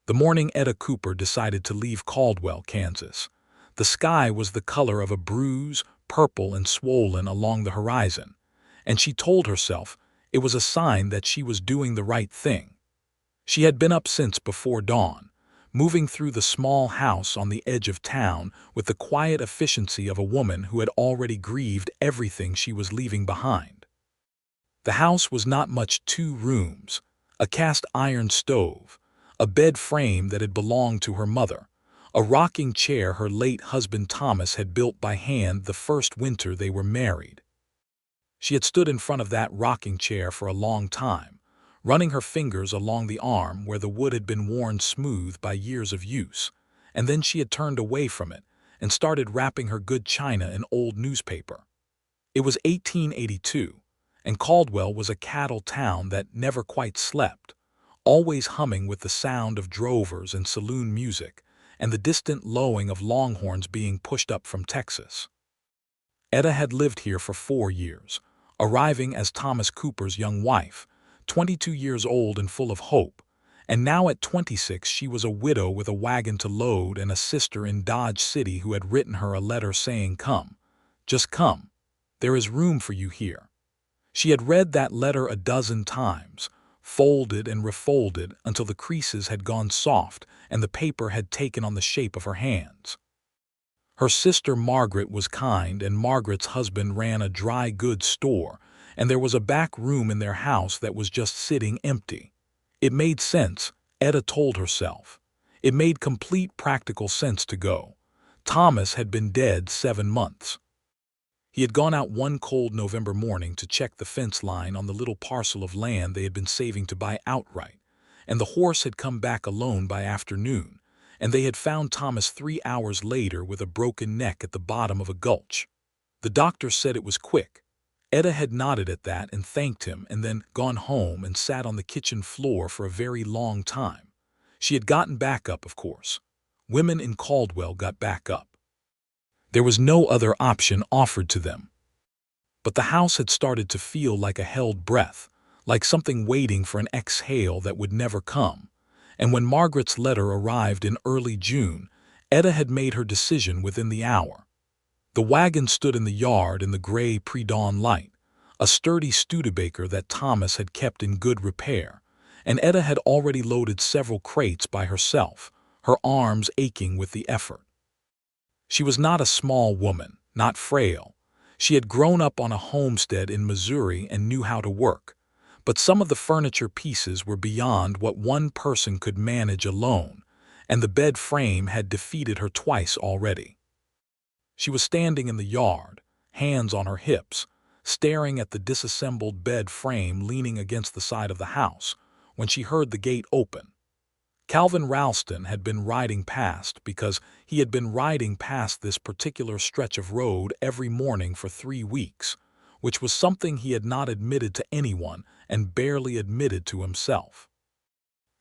The morning Etta Cooper decided to leave Caldwell, Kansas. The sky was the color of a bruise, purple and swollen along the horizon, and she told herself it was a sign that she was doing the right thing. She had been up since before dawn, moving through the small house on the edge of town with the quiet efficiency of a woman who had already grieved everything she was leaving behind. The house was not much: 2 rooms, a cast-iron stove, a bed frame that had belonged to her mother, a rocking chair her late husband Thomas had built by hand the first winter they were married. She had stood in front of that rocking chair for a long time, running her fingers along the arm where the wood had been worn smooth by years of use, and then she had turned away from it and started wrapping her good china in old newspaper. It was 1882, and Caldwell was a cattle town that never quite slept, always humming with the sound of drovers and saloon music and the distant lowing of longhorns being pushed up from Texas. Etta had lived here for 4 years, arriving as Thomas Cooper's young wife, 22 years old and full of hope, and now at 26 she was a widow with a wagon to load and a sister in Dodge City who had written her a letter saying, "Come, just come. There is room for you here." She had read that letter a dozen times, folded and refolded until the creases had gone soft and the paper had taken on the shape of her hands. Her sister Margaret was kind, and Margaret's husband ran a dry goods store, and there was a back room in their house that was just sitting empty. It made sense, Etta told herself. It made complete practical sense to go. Thomas had been dead 7 months. He had gone out one cold November morning to check the fence line on the little parcel of land they had been saving to buy outright, and the horse had come back alone by afternoon, and they had found Thomas 3 hours later with a broken neck at the bottom of a gulch. The doctor said it was quick. Etta had nodded at that and thanked him, and then gone home and sat on the kitchen floor for a very long time. She had gotten back up, of course. Women in Caldwell got back up. There was no other option offered to them. But the house had started to feel like a held breath, like something waiting for an exhale that would never come. And when Margaret's letter arrived in early June, Etta had made her decision within the hour. The wagon stood in the yard in the gray pre-dawn light, a sturdy Studebaker that Thomas had kept in good repair, and Etta had already loaded several crates by herself, her arms aching with the effort. She was not a small woman, not frail. She had grown up on a homestead in Missouri and knew how to work, but some of the furniture pieces were beyond what one person could manage alone, and the bed frame had defeated her twice already. She was standing in the yard, hands on her hips, staring at the disassembled bed frame leaning against the side of the house, when she heard the gate open. Calvin Ralston had been riding past because he had been riding past this particular stretch of road every morning for 3 weeks, which was something he had not admitted to anyone and barely admitted to himself.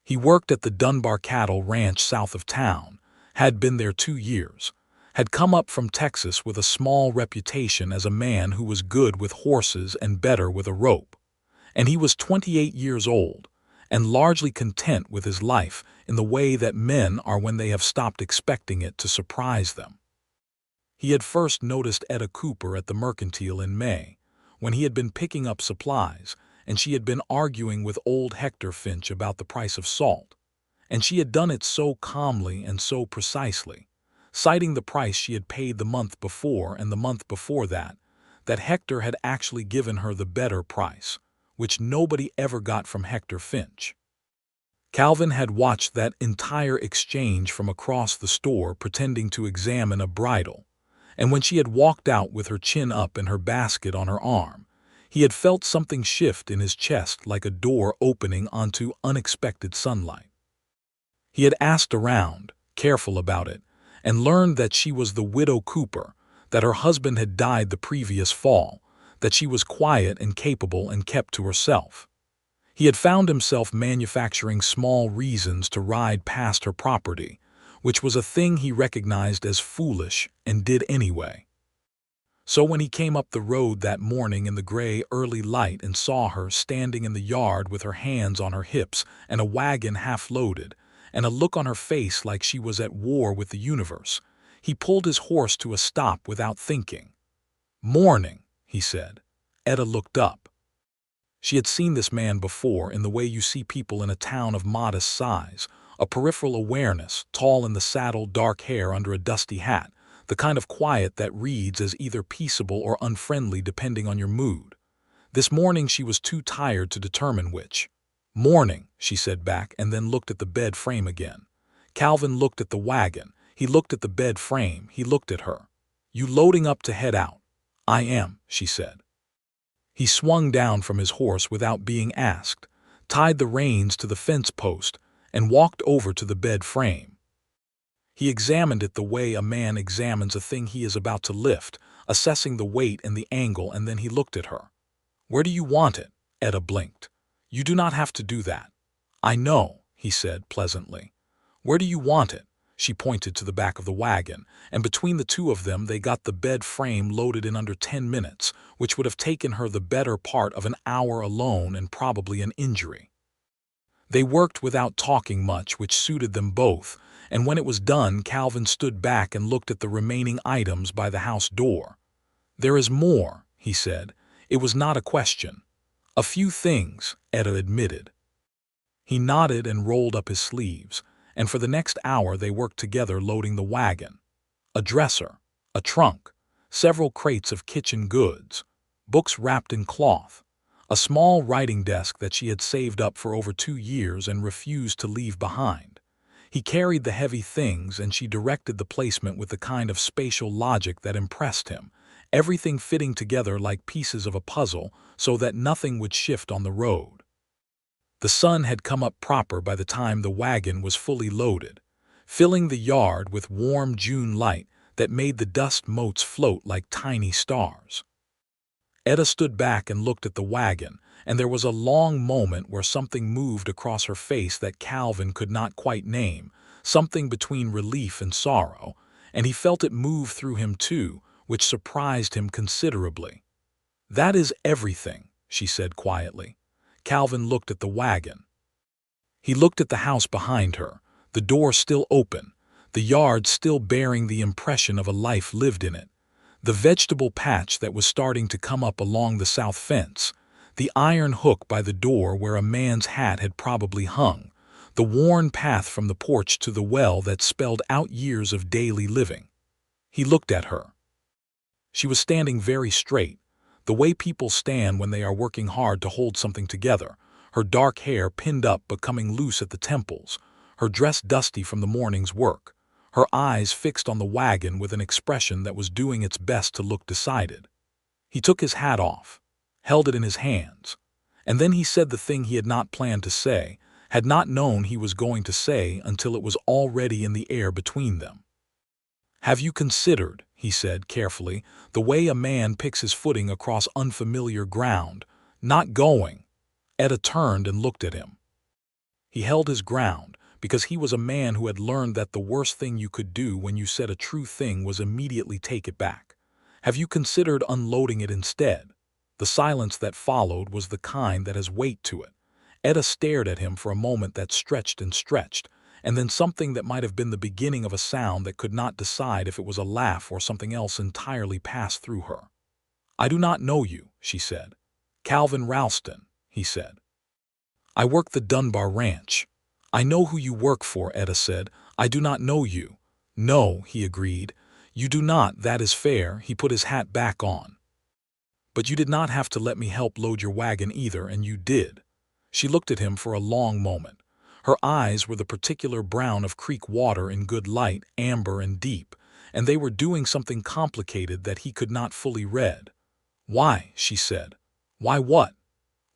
He worked at the Dunbar Cattle Ranch south of town, had been there 2 years, had come up from Texas with a small reputation as a man who was good with horses and better with a rope, and he was 28 years old, and largely content with his life in the way that men are when they have stopped expecting it to surprise them. He had first noticed Etta Cooper at the Mercantile in May, when he had been picking up supplies, and she had been arguing with old Hector Finch about the price of salt, and she had done it so calmly and so precisely, citing the price she had paid the month before and the month before that Hector had actually given her the better price, which nobody ever got from Hector Finch. Calvin had watched that entire exchange from across the store, pretending to examine a bridle, and when she had walked out with her chin up and her basket on her arm, he had felt something shift in his chest like a door opening onto unexpected sunlight. He had asked around, careful about it, and learned that she was the widow Cooper, that her husband had died the previous fall, that she was quiet and capable and kept to herself. He had found himself manufacturing small reasons to ride past her property, which was a thing he recognized as foolish and did anyway. So when he came up the road that morning in the gray early light and saw her standing in the yard with her hands on her hips and a wagon half loaded, and a look on her face like she was at war with the universe. He pulled his horse to a stop without thinking. "Morning," he said. Etta looked up. She had seen this man before in the way you see people in a town of modest size, a peripheral awareness, tall in the saddle, dark hair under a dusty hat, the kind of quiet that reads as either peaceable or unfriendly depending on your mood. This morning she was too tired to determine which. "Morning," she said back, and then looked at the bed frame again. Calvin looked at the wagon. He looked at the bed frame. He looked at her. "You loading up to head out?" "I am," she said. He swung down from his horse without being asked, tied the reins to the fence post, and walked over to the bed frame. He examined it the way a man examines a thing he is about to lift, assessing the weight and the angle, and then he looked at her. "Where do you want it?" Etta blinked. "You do not have to do that." "I know," he said pleasantly. "Where do you want it?" She pointed to the back of the wagon, and between the two of them they got the bed frame loaded in under 10 minutes, which would have taken her the better part of an hour alone and probably an injury. They worked without talking much, which suited them both, and when it was done, Calvin stood back and looked at the remaining items by the house door. "There is more," he said. It was not a question. "A few things," Etta admitted. He nodded and rolled up his sleeves, and for the next hour they worked together loading the wagon. A dresser, a trunk, several crates of kitchen goods, books wrapped in cloth, a small writing desk that she had saved up for over 2 years and refused to leave behind. He carried the heavy things and she directed the placement with the kind of spatial logic that impressed him, everything fitting together like pieces of a puzzle so that nothing would shift on the road. The sun had come up proper by the time the wagon was fully loaded, filling the yard with warm June light that made the dust motes float like tiny stars. Etta stood back and looked at the wagon, and there was a long moment where something moved across her face that Calvin could not quite name, something between relief and sorrow, and he felt it move through him too, which surprised him considerably. "That is everything," she said quietly. Calvin looked at the wagon. He looked at the house behind her, the door still open, the yard still bearing the impression of a life lived in it, the vegetable patch that was starting to come up along the south fence, the iron hook by the door where a man's hat had probably hung, the worn path from the porch to the well that spelled out years of daily living. He looked at her. She was standing very straight, the way people stand when they are working hard to hold something together, her dark hair pinned up but coming loose at the temples, her dress dusty from the morning's work, her eyes fixed on the wagon with an expression that was doing its best to look decided. He took his hat off, held it in his hands, and then he said the thing he had not planned to say, had not known he was going to say until it was already in the air between them. "Have you considered," he said carefully, "the way a man picks his footing across unfamiliar ground, not going?" Etta turned and looked at him. He held his ground, because he was a man who had learned that the worst thing you could do when you said a true thing was immediately take it back. "Have you considered unloading it instead?" The silence that followed was the kind that has weight to it. Etta stared at him for a moment that stretched and stretched, and then something that might have been the beginning of a sound that could not decide if it was a laugh or something else entirely passed through her. "I do not know you," she said. "Calvin Ralston," he said. "I work the Dunbar Ranch." "I know who you work for," Etta said. "I do not know you." "No," he agreed. "You do not, that is fair." He put his hat back on. "But you did not have to let me help load your wagon either, and you did." She looked at him for a long moment. Her eyes were the particular brown of creek water in good light, amber and deep, and they were doing something complicated that he could not fully read. "Why?" she said. "Why what?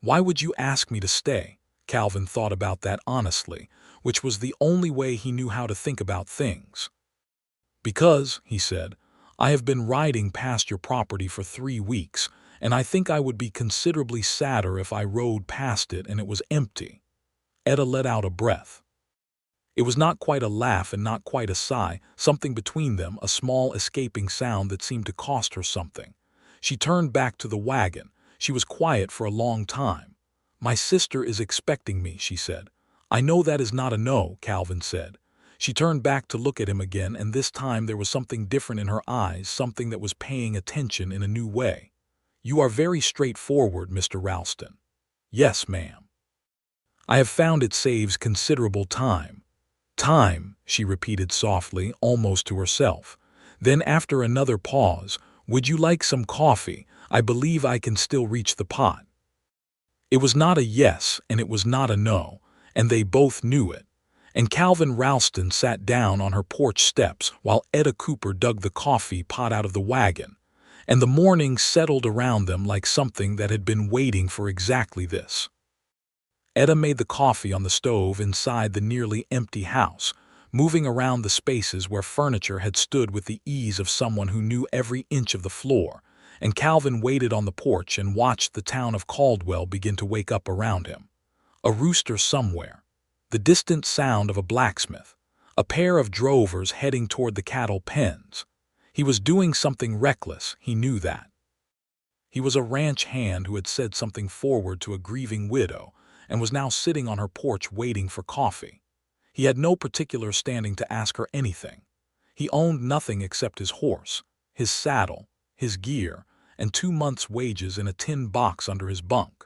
Why would you ask me to stay?" Calvin thought about that honestly, which was the only way he knew how to think about things. "Because," he said, "I have been riding past your property for 3 weeks, and I think I would be considerably sadder if I rode past it and it was empty." Etta let out a breath. It was not quite a laugh and not quite a sigh, something between them, a small escaping sound that seemed to cost her something. She turned back to the wagon. She was quiet for a long time. "My sister is expecting me," she said. "I know that is not a no," Calvin said. She turned back to look at him again, and this time there was something different in her eyes, something that was paying attention in a new way. "You are very straightforward, Mr. Ralston." "Yes, ma'am." "I have found it saves considerable time." "Time," she repeated softly, almost to herself. Then after another pause, "Would you like some coffee? I believe I can still reach the pot." It was not a yes, and it was not a no, and they both knew it. And Calvin Ralston sat down on her porch steps while Etta Cooper dug the coffee pot out of the wagon, and the morning settled around them like something that had been waiting for exactly this. Etta made the coffee on the stove inside the nearly empty house, moving around the spaces where furniture had stood with the ease of someone who knew every inch of the floor, and Calvin waited on the porch and watched the town of Caldwell begin to wake up around him. A rooster somewhere, the distant sound of a blacksmith, a pair of drovers heading toward the cattle pens. He was doing something reckless, he knew that. He was a ranch hand who had said something forward to a grieving widow and was now sitting on her porch waiting for coffee. He had no particular standing to ask her anything. He owned nothing except his horse, his saddle, his gear, and 2 months' wages in a tin box under his bunk.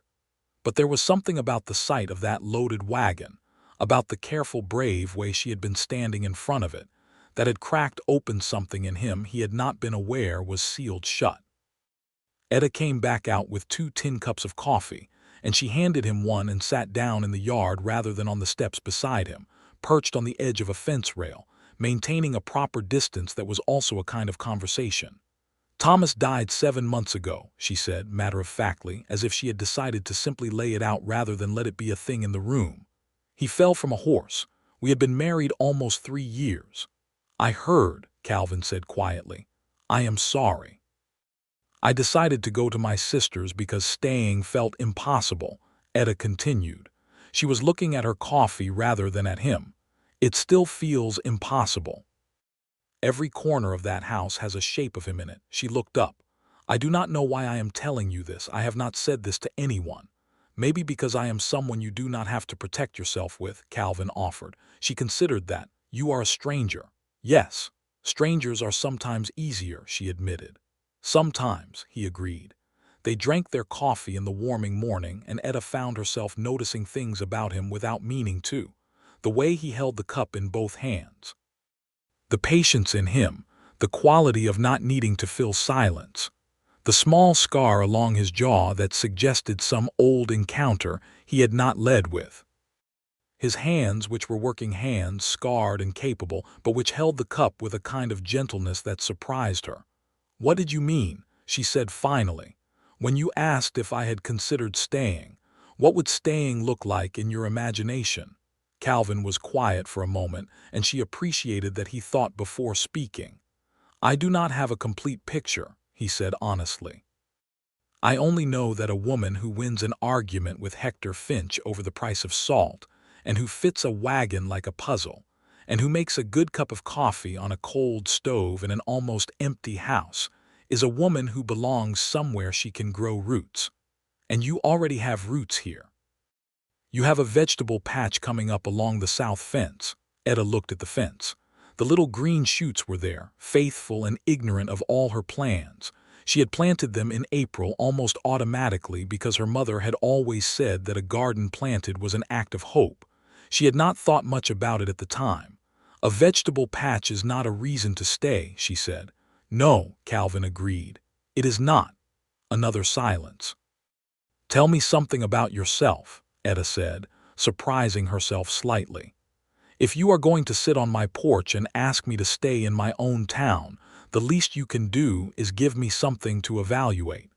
But there was something about the sight of that loaded wagon, about the careful, brave way she had been standing in front of it, that had cracked open something in him he had not been aware was sealed shut. Etta came back out with 2 tin cups of coffee, and she handed him one and sat down in the yard rather than on the steps beside him, perched on the edge of a fence rail, maintaining a proper distance that was also a kind of conversation. "Thomas died 7 months ago," she said, matter-of-factly, as if she had decided to simply lay it out rather than let it be a thing in the room. "He fell from a horse. We had been married almost 3 years." "I heard," Calvin said quietly. "I am sorry." "I decided to go to my sister's because staying felt impossible," Etta continued. She was looking at her coffee rather than at him. "It still feels impossible. Every corner of that house has a shape of him in it." She looked up. "I do not know why I am telling you this. I have not said this to anyone. Maybe because I am someone you do not have to protect yourself with," Calvin offered. She considered that. "You are a stranger." "Yes, strangers are sometimes easier," she admitted. "Sometimes," he agreed. They drank their coffee in the warming morning, and Etta found herself noticing things about him without meaning to. The way he held the cup in both hands. The patience in him, the quality of not needing to fill silence. The small scar along his jaw that suggested some old encounter he had not led with. His hands, which were working hands, scarred and capable, but which held the cup with a kind of gentleness that surprised her. "What did you mean?" she said finally. "When you asked if I had considered staying, what would staying look like in your imagination?" Calvin was quiet for a moment, and she appreciated that he thought before speaking. "I do not have a complete picture," he said honestly. "I only know that a woman who wins an argument with Hector Finch over the price of salt, and who fits a wagon like a puzzle, and who makes a good cup of coffee on a cold stove in an almost empty house, is a woman who belongs somewhere she can grow roots. And you already have roots here. You have a vegetable patch coming up along the south fence." Etta looked at the fence. The little green shoots were there, faithful and ignorant of all her plans. She had planted them in April almost automatically because her mother had always said that a garden planted was an act of hope. She had not thought much about it at the time. "A vegetable patch is not a reason to stay," she said. "No," Calvin agreed. "It is not." Another silence. "Tell me something about yourself," Etta said, surprising herself slightly. "If you are going to sit on my porch and ask me to stay in my own town, the least you can do is give me something to evaluate."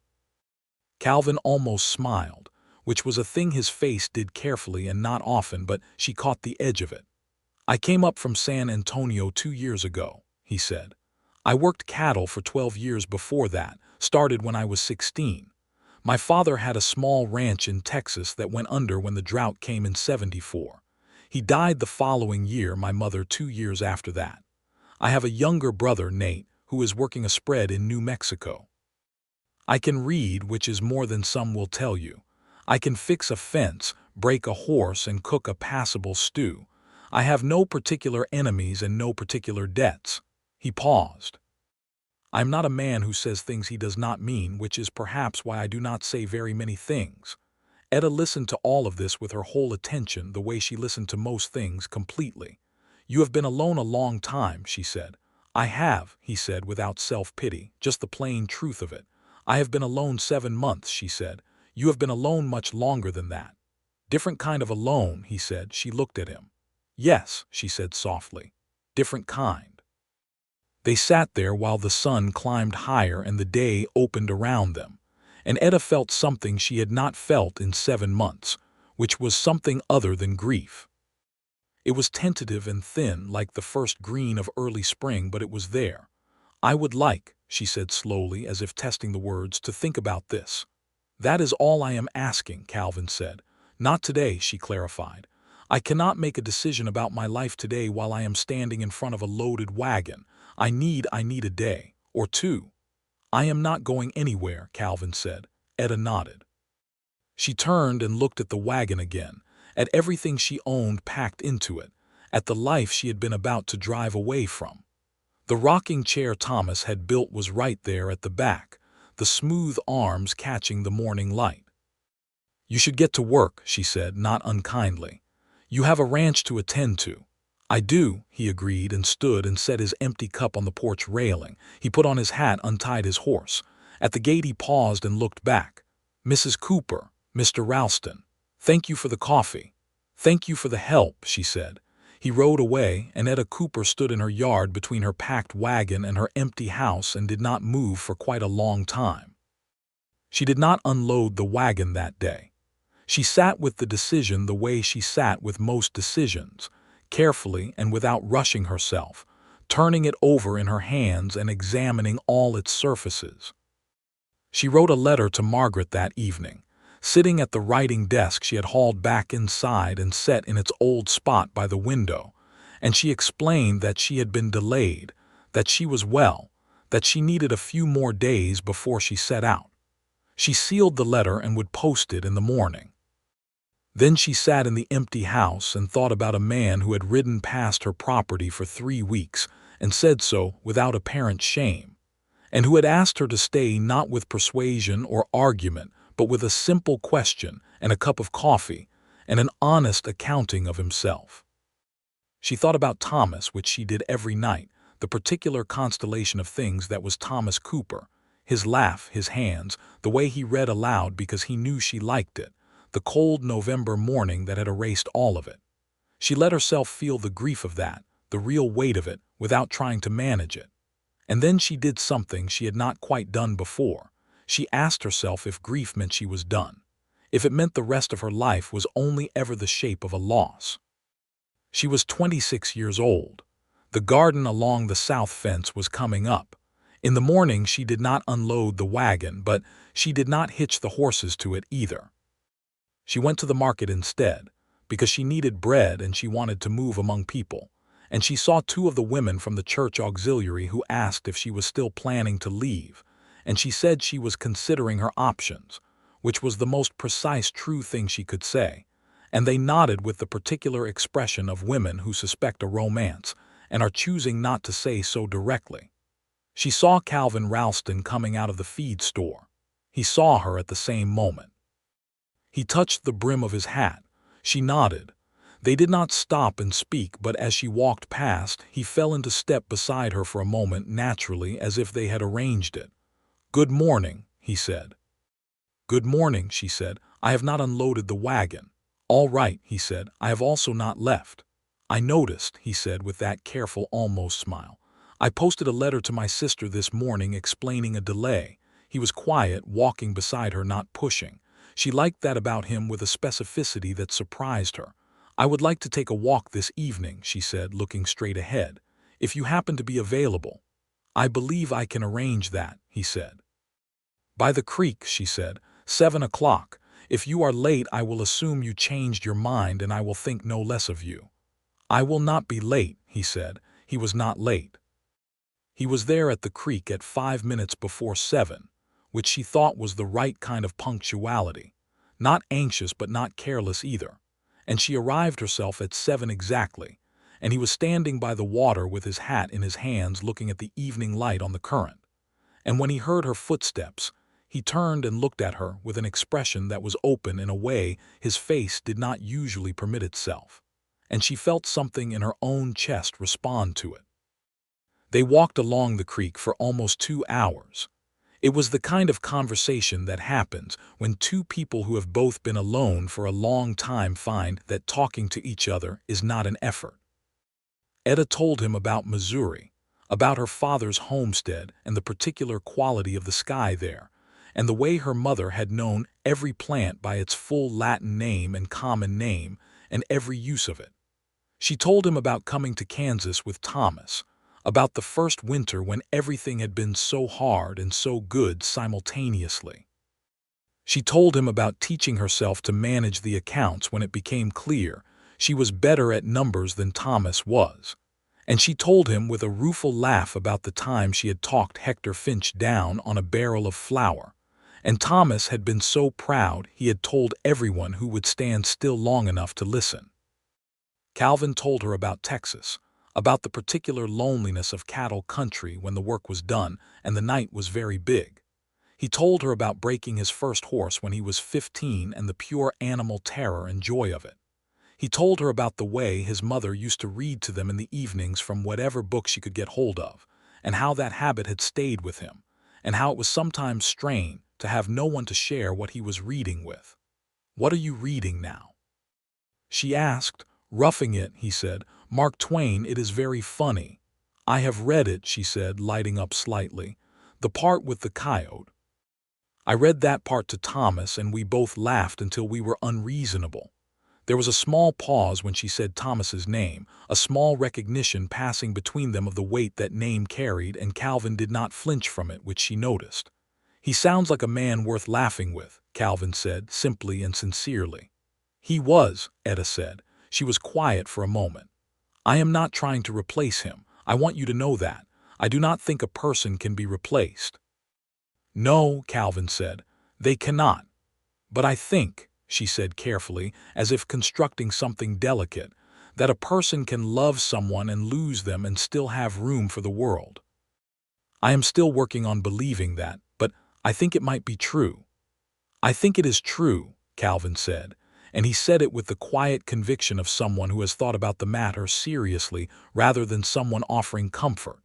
Calvin almost smiled, which was a thing his face did carefully and not often, but she caught the edge of it. "I came up from San Antonio 2 years ago," he said. "I worked cattle for 12 years before that, started when I was 16. My father had a small ranch in Texas that went under when the drought came in '74. He died the following year, my mother 2 years after that. I have a younger brother, Nate, who is working a spread in New Mexico. I can read, which is more than some will tell you. I can fix a fence, break a horse, and cook a passable stew. I have no particular enemies and no particular debts." He paused. "I am not a man who says things he does not mean, which is perhaps why I do not say very many things." Etta listened to all of this with her whole attention, the way she listened to most things, completely. "You have been alone a long time," she said. "I have," he said without self-pity, just the plain truth of it. "I have been alone 7 months," she said. "You have been alone much longer than that." "Different kind of alone," he said. She looked at him. "Yes," she said softly. "Different kind." They sat there while the sun climbed higher and the day opened around them. And Etta felt something she had not felt in 7 months, which was something other than grief. It was tentative and thin, like the first green of early spring, but it was there. "I would like," she said slowly, as if testing the words, "to think about this." "That is all I am asking," Calvin said. "Not today," she clarified. "I cannot make a decision about my life today while I am standing in front of a loaded wagon. I need a day, or 2. "I am not going anywhere," Calvin said. Etta nodded. She turned and looked at the wagon again, at everything she owned packed into it, at the life she had been about to drive away from. The rocking chair Thomas had built was right there at the back, the smooth arms catching the morning light. "You should get to work," she said, not unkindly. "You have a ranch to attend to." "I do," he agreed, and stood and set his empty cup on the porch railing. He put on his hat, untied his horse. At the gate he paused and looked back. "Mrs. Cooper, Mr. Ralston, thank you for the coffee." "Thank you for the help," she said. He rode away, and Etta Cooper stood in her yard between her packed wagon and her empty house and did not move for quite a long time. She did not unload the wagon that day. She sat with the decision the way she sat with most decisions, carefully and without rushing herself, turning it over in her hands and examining all its surfaces. She wrote a letter to Margaret that evening, sitting at the writing desk she had hauled back inside and set in its old spot by the window, and she explained that she had been delayed, that she was well, that she needed a few more days before she set out. She sealed the letter and would post it in the morning. Then she sat in the empty house and thought about a man who had ridden past her property for 3 weeks and said so without apparent shame, and who had asked her to stay not with persuasion or argument, but with a simple question and a cup of coffee and an honest accounting of himself. She thought about Thomas, which she did every night, the particular constellation of things that was Thomas Cooper, his laugh, his hands, the way he read aloud because he knew she liked it, the cold November morning that had erased all of it. She let herself feel the grief of that, the real weight of it, without trying to manage it. And then she did something she had not quite done before. She asked herself if grief meant she was done, if it meant the rest of her life was only ever the shape of a loss. She was 26 years old. The garden along the south fence was coming up. In the morning she did not unload the wagon, but she did not hitch the horses to it either. She went to the market instead, because she needed bread and she wanted to move among people, and she saw 2 of the women from the church auxiliary who asked if she was still planning to leave, and she said she was considering her options, which was the most precise true thing she could say, and they nodded with the particular expression of women who suspect a romance and are choosing not to say so directly. She saw Calvin Ralston coming out of the feed store. He saw her at the same moment. He touched the brim of his hat. She nodded. They did not stop and speak, but as she walked past, he fell into step beside her for a moment, naturally, as if they had arranged it. "Good morning," he said. "Good morning," she said. "I have not unloaded the wagon." "All right," he said. "I have also not left." "I noticed," he said with that careful, almost smile. "I posted a letter to my sister this morning explaining a delay." He was quiet, walking beside her, not pushing. She liked that about him with a specificity that surprised her. "I would like to take a walk this evening," she said, looking straight ahead. "If you happen to be available." "I believe I can arrange that," he said. "By the creek," she said. 7 o'clock. If you are late, I will assume you changed your mind and I will think no less of you." "I will not be late," he said. He was not late. He was there at the creek at 5 minutes before 7, which she thought was the right kind of punctuality. not anxious but not careless either. And she arrived herself at 7 exactly, and he was standing by the water with his hat in his hands looking at the evening light on the current. And when he heard her footsteps, he turned and looked at her with an expression that was open in a way his face did not usually permit itself. And she felt something in her own chest respond to it. They walked along the creek for almost 2 hours. It was the kind of conversation that happens when two people who have both been alone for a long time find that talking to each other is not an effort. Etta told him about Missouri, about her father's homestead and the particular quality of the sky there, and the way her mother had known every plant by its full Latin name and common name and every use of it. She told him about coming to Kansas with Thomas, about the first winter when everything had been so hard and so good simultaneously. She told him about teaching herself to manage the accounts when it became clear she was better at numbers than Thomas was. And she told him with a rueful laugh about the time she had talked Hector Finch down on a barrel of flour, and Thomas had been so proud he had told everyone who would stand still long enough to listen. Calvin told her about Texas, about the particular loneliness of cattle country when the work was done and the night was very big. He told her about breaking his first horse when he was 15 and the pure animal terror and joy of it. He told her about the way his mother used to read to them in the evenings from whatever book she could get hold of, and how that habit had stayed with him, and how it was sometimes strange to have no one to share what he was reading with. "What are you reading now?" she asked. "Roughing It," he said. "Mark Twain, it is very funny." "I have read it," she said, lighting up slightly. "The part with the coyote. I read that part to Thomas and we both laughed until we were unreasonable." There was a small pause when she said Thomas's name, a small recognition passing between them of the weight that name carried, and Calvin did not flinch from it, which she noticed. "He sounds like a man worth laughing with," Calvin said, simply and sincerely. "He was," Etta said. She was quiet for a moment. "I am not trying to replace him. I want you to know that. I do not think a person can be replaced." "No," Calvin said, "they cannot. But I think," she said carefully, as if constructing something delicate, "that a person can love someone and lose them and still have room for the world. I am still working on believing that, but I think it might be true." "I think it is true," Calvin said, and he said it with the quiet conviction of someone who has thought about the matter seriously rather than someone offering comfort.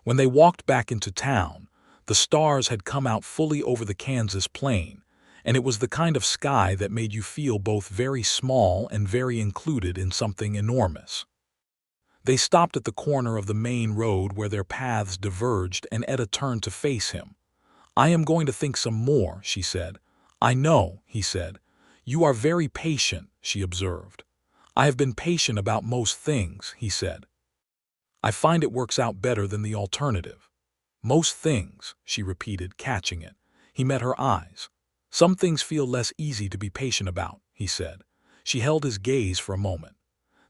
When they walked back into town, the stars had come out fully over the Kansas plain, and it was the kind of sky that made you feel both very small and very included in something enormous. They stopped at the corner of the main road where their paths diverged, and Etta turned to face him. "I am going to think some more," she said. "I know," he said. "You are very patient," she observed. "I have been patient about most things," he said. "I find it works out better than the alternative." "Most things," she repeated, catching it. He met her eyes. "Some things feel less easy to be patient about," he said. She held his gaze for a moment.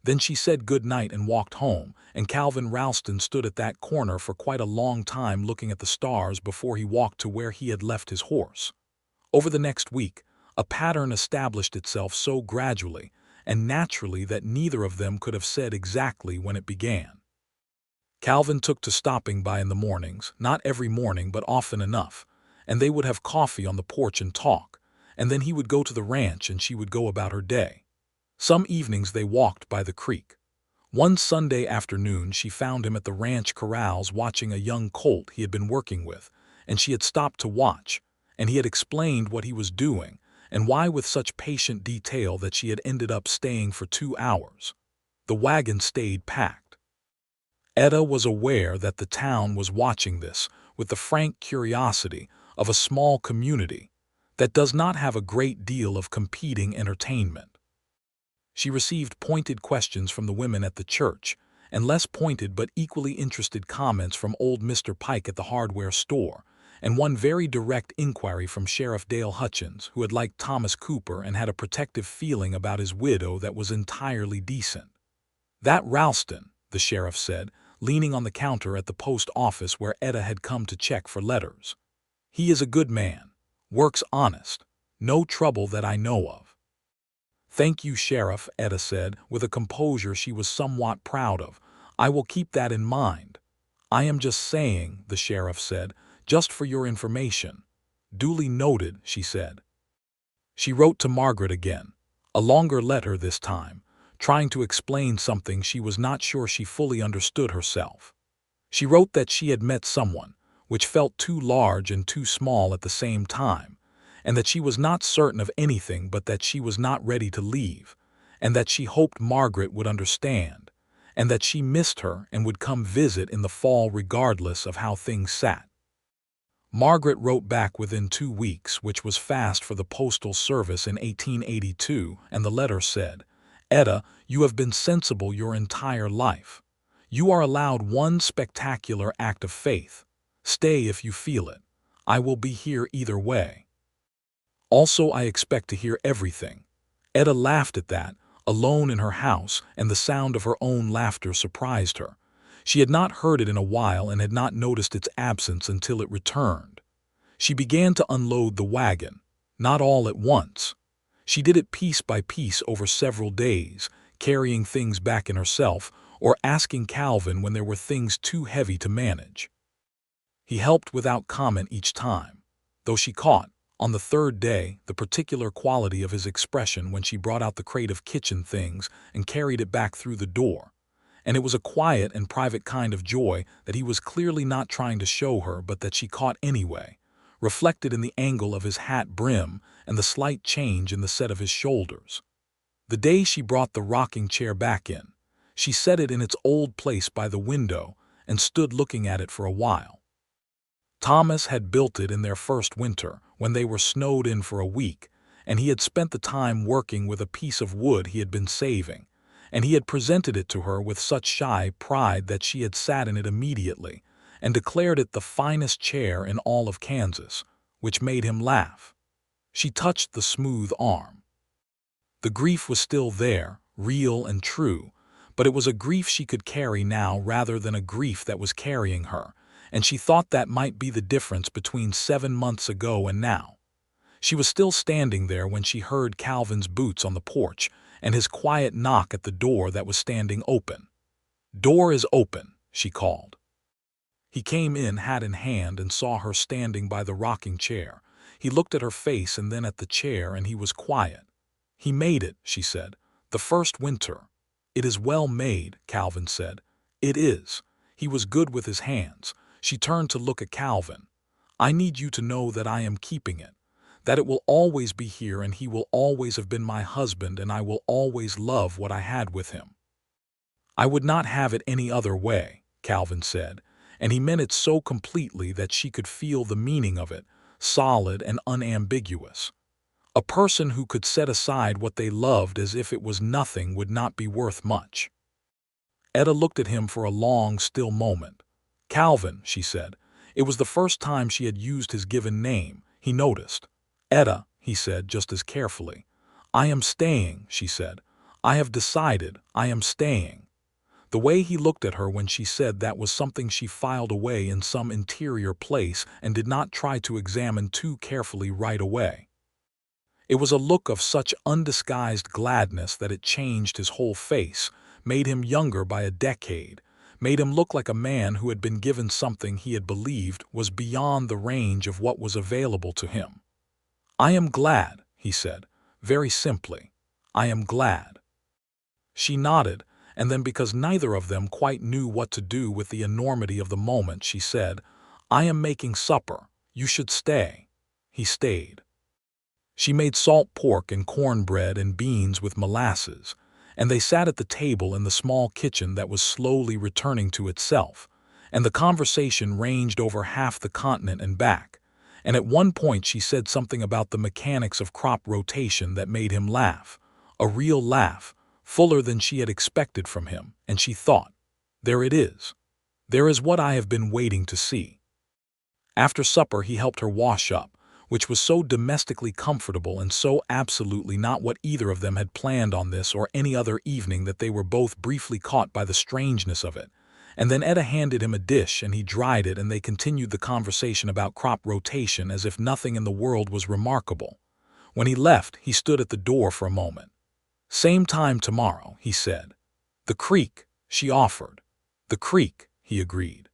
Then she said good night and walked home, and Calvin Ralston stood at that corner for quite a long time looking at the stars before he walked to where he had left his horse. Over the next week, a pattern established itself so gradually and naturally that neither of them could have said exactly when it began. Calvin took to stopping by in the mornings, not every morning but often enough, and they would have coffee on the porch and talk, and then he would go to the ranch and she would go about her day. Some evenings they walked by the creek. One Sunday afternoon she found him at the ranch corrals watching a young colt he had been working with, and she had stopped to watch, and he had explained what he was doing, and why with such patient detail that she had ended up staying for 2 hours. The wagon stayed packed. Etta was aware that the town was watching this with the frank curiosity of a small community that does not have a great deal of competing entertainment. She received pointed questions from the women at the church, and less pointed but equally interested comments from old Mr. Pike at the hardware store, and one very direct inquiry from Sheriff Dale Hutchins, who had liked Thomas Cooper and had a protective feeling about his widow that was entirely decent. "That Ralston," the sheriff said, leaning on the counter at the post office where Etta had come to check for letters. "He is a good man, works honest, No trouble that I know of." "Thank you, Sheriff," Etta said, with a composure she was somewhat proud of. "I will keep that in mind." "I am just saying," the sheriff said, "just for your information." "Duly noted," she said. She wrote to Margaret again, a longer letter this time, trying to explain something she was not sure she fully understood herself. She wrote that she had met someone, which felt too large and too small at the same time, and that she was not certain of anything but that she was not ready to leave, and that she hoped Margaret would understand, and that she missed her and would come visit in the fall regardless of how things sat. Margaret wrote back within 2 weeks, which was fast for the postal service in 1882, and the letter said, "Etta, you have been sensible your entire life. You are allowed one spectacular act of faith. Stay if you feel it. I will be here either way. Also, I expect to hear everything." Etta laughed at that, alone in her house, and the sound of her own laughter surprised her. She had not heard it in a while and had not noticed its absence until it returned. She began to unload the wagon, not all at once. She did it piece by piece over several days, carrying things back in herself, or asking Calvin when there were things too heavy to manage. He helped without comment each time, though she caught, on the third day, the particular quality of his expression when she brought out the crate of kitchen things and carried it back through the door. And it was a quiet and private kind of joy that he was clearly not trying to show her but that she caught anyway, reflected in the angle of his hat brim and the slight change in the set of his shoulders. The day she brought the rocking chair back in, she set it in its old place by the window and stood looking at it for a while. Thomas had built it in their first winter, when they were snowed in for a week, and he had spent the time working with a piece of wood he had been saving, and he had presented it to her with such shy pride that she had sat in it immediately, and declared it the finest chair in all of Kansas, which made him laugh. She touched the smooth arm. The grief was still there, real and true, but it was a grief she could carry now rather than a grief that was carrying her, and she thought that might be the difference between 7 months ago and now. She was still standing there when she heard Calvin's boots on the porch and his quiet knock at the door that was standing open. "Door is open," she called. He came in hat in hand and saw her standing by the rocking chair. He looked at her face and then at the chair, and he was quiet. "He made it," she said, "the first winter." "It is well made," Calvin said. "It is. He was good with his hands." She turned to look at Calvin. "I need you to know that I am keeping it, that it will always be here, and he will always have been my husband, and I will always love what I had with him." "I would not have it any other way," Calvin said, and he meant it so completely that she could feel the meaning of it, solid and unambiguous. A person who could set aside what they loved as if it was nothing would not be worth much. Etta looked at him for a long, still moment. "Calvin," she said. It was the first time she had used his given name, he noticed. "Etta," he said just as carefully. "I am staying," she said. "I have decided, I am staying." The way he looked at her when she said that was something she filed away in some interior place and did not try to examine too carefully right away. It was a look of such undisguised gladness that it changed his whole face, made him younger by a decade, made him look like a man who had been given something he had believed was beyond the range of what was available to him. "I am glad," he said, very simply. "I am glad." She nodded, and then, because neither of them quite knew what to do with the enormity of the moment, she said, "I am making supper. You should stay." He stayed. She made salt pork and cornbread and beans with molasses, and they sat at the table in the small kitchen that was slowly returning to itself, and the conversation ranged over half the continent and back, and at one point she said something about the mechanics of crop rotation that made him laugh, a real laugh, fuller than she had expected from him, and she thought, "There it is. There is what I have been waiting to see." After supper he helped her wash up, which was so domestically comfortable and so absolutely not what either of them had planned on this or any other evening that they were both briefly caught by the strangeness of it. And then Etta handed him a dish and he dried it, and they continued the conversation about crop rotation as if nothing in the world was remarkable. When he left, he stood at the door for a moment. "Same time tomorrow," he said. "The creek," she offered. "The creek," he agreed.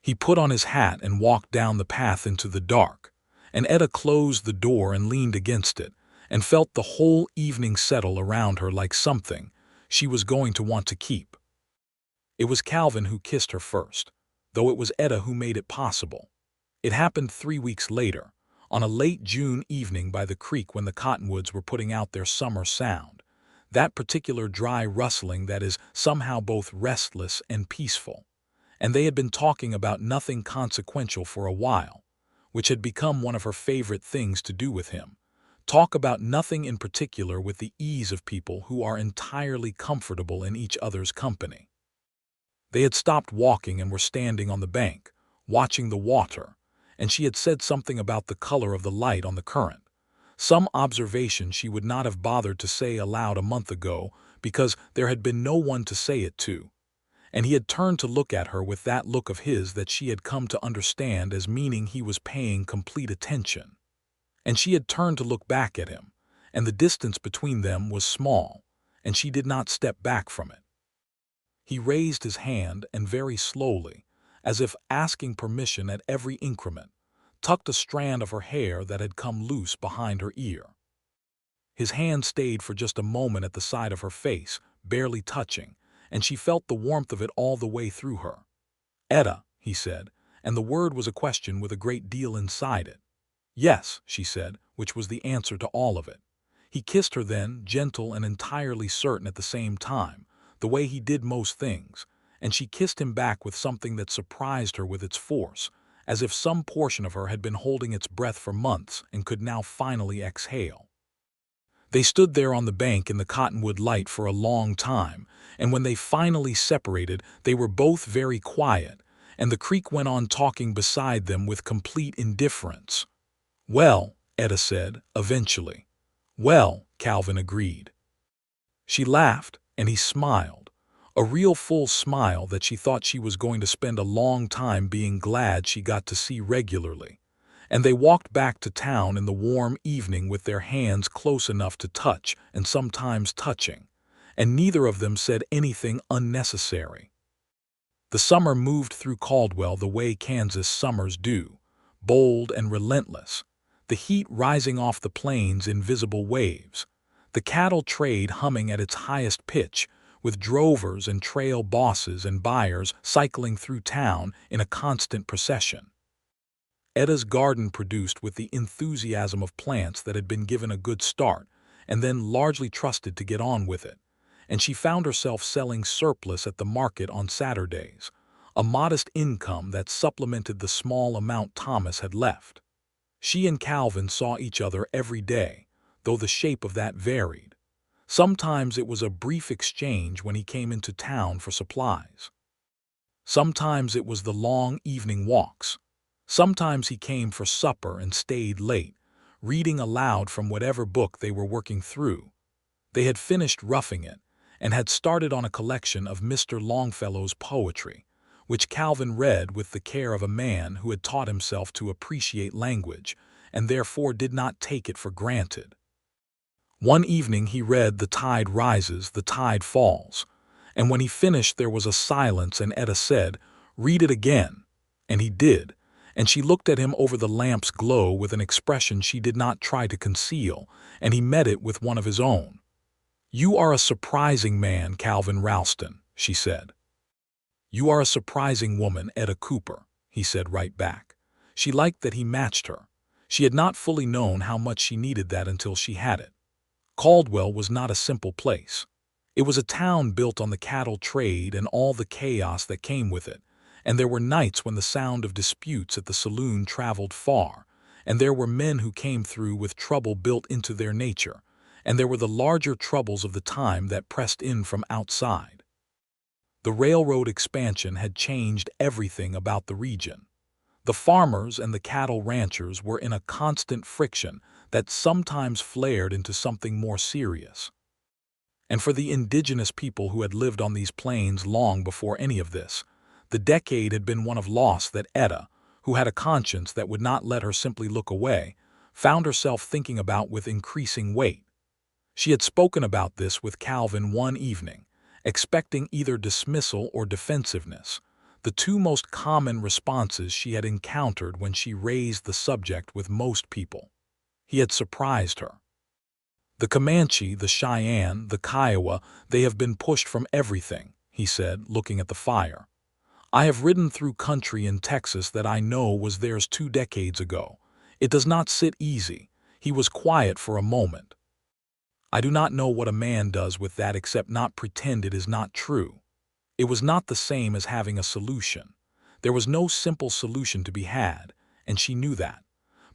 He put on his hat and walked down the path into the dark, and Etta closed the door and leaned against it, and felt the whole evening settle around her like something she was going to want to keep. It was Calvin who kissed her first, though it was Etta who made it possible. It happened 3 weeks later, on a late June evening by the creek when the cottonwoods were putting out their summer sound, that particular dry rustling that is somehow both restless and peaceful. And they had been talking about nothing consequential for a while, which had become one of her favorite things to do with him. Talk about nothing in particular with the ease of people who are entirely comfortable in each other's company. They had stopped walking and were standing on the bank, watching the water, and she had said something about the color of the light on the current, some observation she would not have bothered to say aloud a month ago because there had been no one to say it to. And he had turned to look at her with that look of his that she had come to understand as meaning he was paying complete attention. And she had turned to look back at him, and the distance between them was small, and she did not step back from it. He raised his hand and very slowly, as if asking permission at every increment, tucked a strand of her hair that had come loose behind her ear. His hand stayed for just a moment at the side of her face, barely touching, and she felt the warmth of it all the way through her. "Etta," he said, and the word was a question with a great deal inside it. "Yes," she said, which was the answer to all of it. He kissed her then, gentle and entirely certain at the same time, the way he did most things, and she kissed him back with something that surprised her with its force, as if some portion of her had been holding its breath for months and could now finally exhale. They stood there on the bank in the cottonwood light for a long time, and when they finally separated, they were both very quiet, and the creek went on talking beside them with complete indifference. "Well," Etta said, eventually. "Well," Calvin agreed. She laughed, and he smiled, a real full smile that she thought she was going to spend a long time being glad she got to see regularly. And they walked back to town in the warm evening with their hands close enough to touch and sometimes touching, and neither of them said anything unnecessary. The summer moved through Caldwell the way Kansas summers do, bold and relentless, the heat rising off the plains in visible waves, the cattle trade humming at its highest pitch, with drovers and trail bosses and buyers cycling through town in a constant procession. Etta's garden produced with the enthusiasm of plants that had been given a good start and then largely trusted to get on with it, and she found herself selling surplus at the market on Saturdays, a modest income that supplemented the small amount Thomas had left. She and Calvin saw each other every day, though the shape of that varied. Sometimes it was a brief exchange when he came into town for supplies. Sometimes it was the long evening walks. Sometimes he came for supper and stayed late, reading aloud from whatever book they were working through. They had finished Roughing It, and had started on a collection of Mr. Longfellow's poetry, which Calvin read with the care of a man who had taught himself to appreciate language, and therefore did not take it for granted. One evening he read "The tide rises, the tide falls," and when he finished there was a silence, and Etta said, "Read it again," and he did, and she looked at him over the lamp's glow with an expression she did not try to conceal, and he met it with one of his own. "You are a surprising man, Calvin Ralston," she said. "You are a surprising woman, Etta Cooper," he said right back. She liked that he matched her. She had not fully known how much she needed that until she had it. Caldwell was not a simple place. It was a town built on the cattle trade and all the chaos that came with it, and there were nights when the sound of disputes at the saloon traveled far, and there were men who came through with trouble built into their nature, and there were the larger troubles of the time that pressed in from outside. The railroad expansion had changed everything about the region. The farmers and the cattle ranchers were in a constant friction that sometimes flared into something more serious. And for the indigenous people who had lived on these plains long before any of this, the decade had been one of loss that Etta, who had a conscience that would not let her simply look away, found herself thinking about with increasing weight. She had spoken about this with Calvin one evening, expecting either dismissal or defensiveness, the two most common responses she had encountered when she raised the subject with most people. He had surprised her. "The Comanche, the Cheyenne, the Kiowa, they have been pushed from everything," he said, looking at the fire. "I have ridden through country in Texas that I know was theirs 2 decades ago. It does not sit easy." He was quiet for a moment. "I do not know what a man does with that except not pretend it is not true." It was not the same as having a solution. There was no simple solution to be had, and she knew that.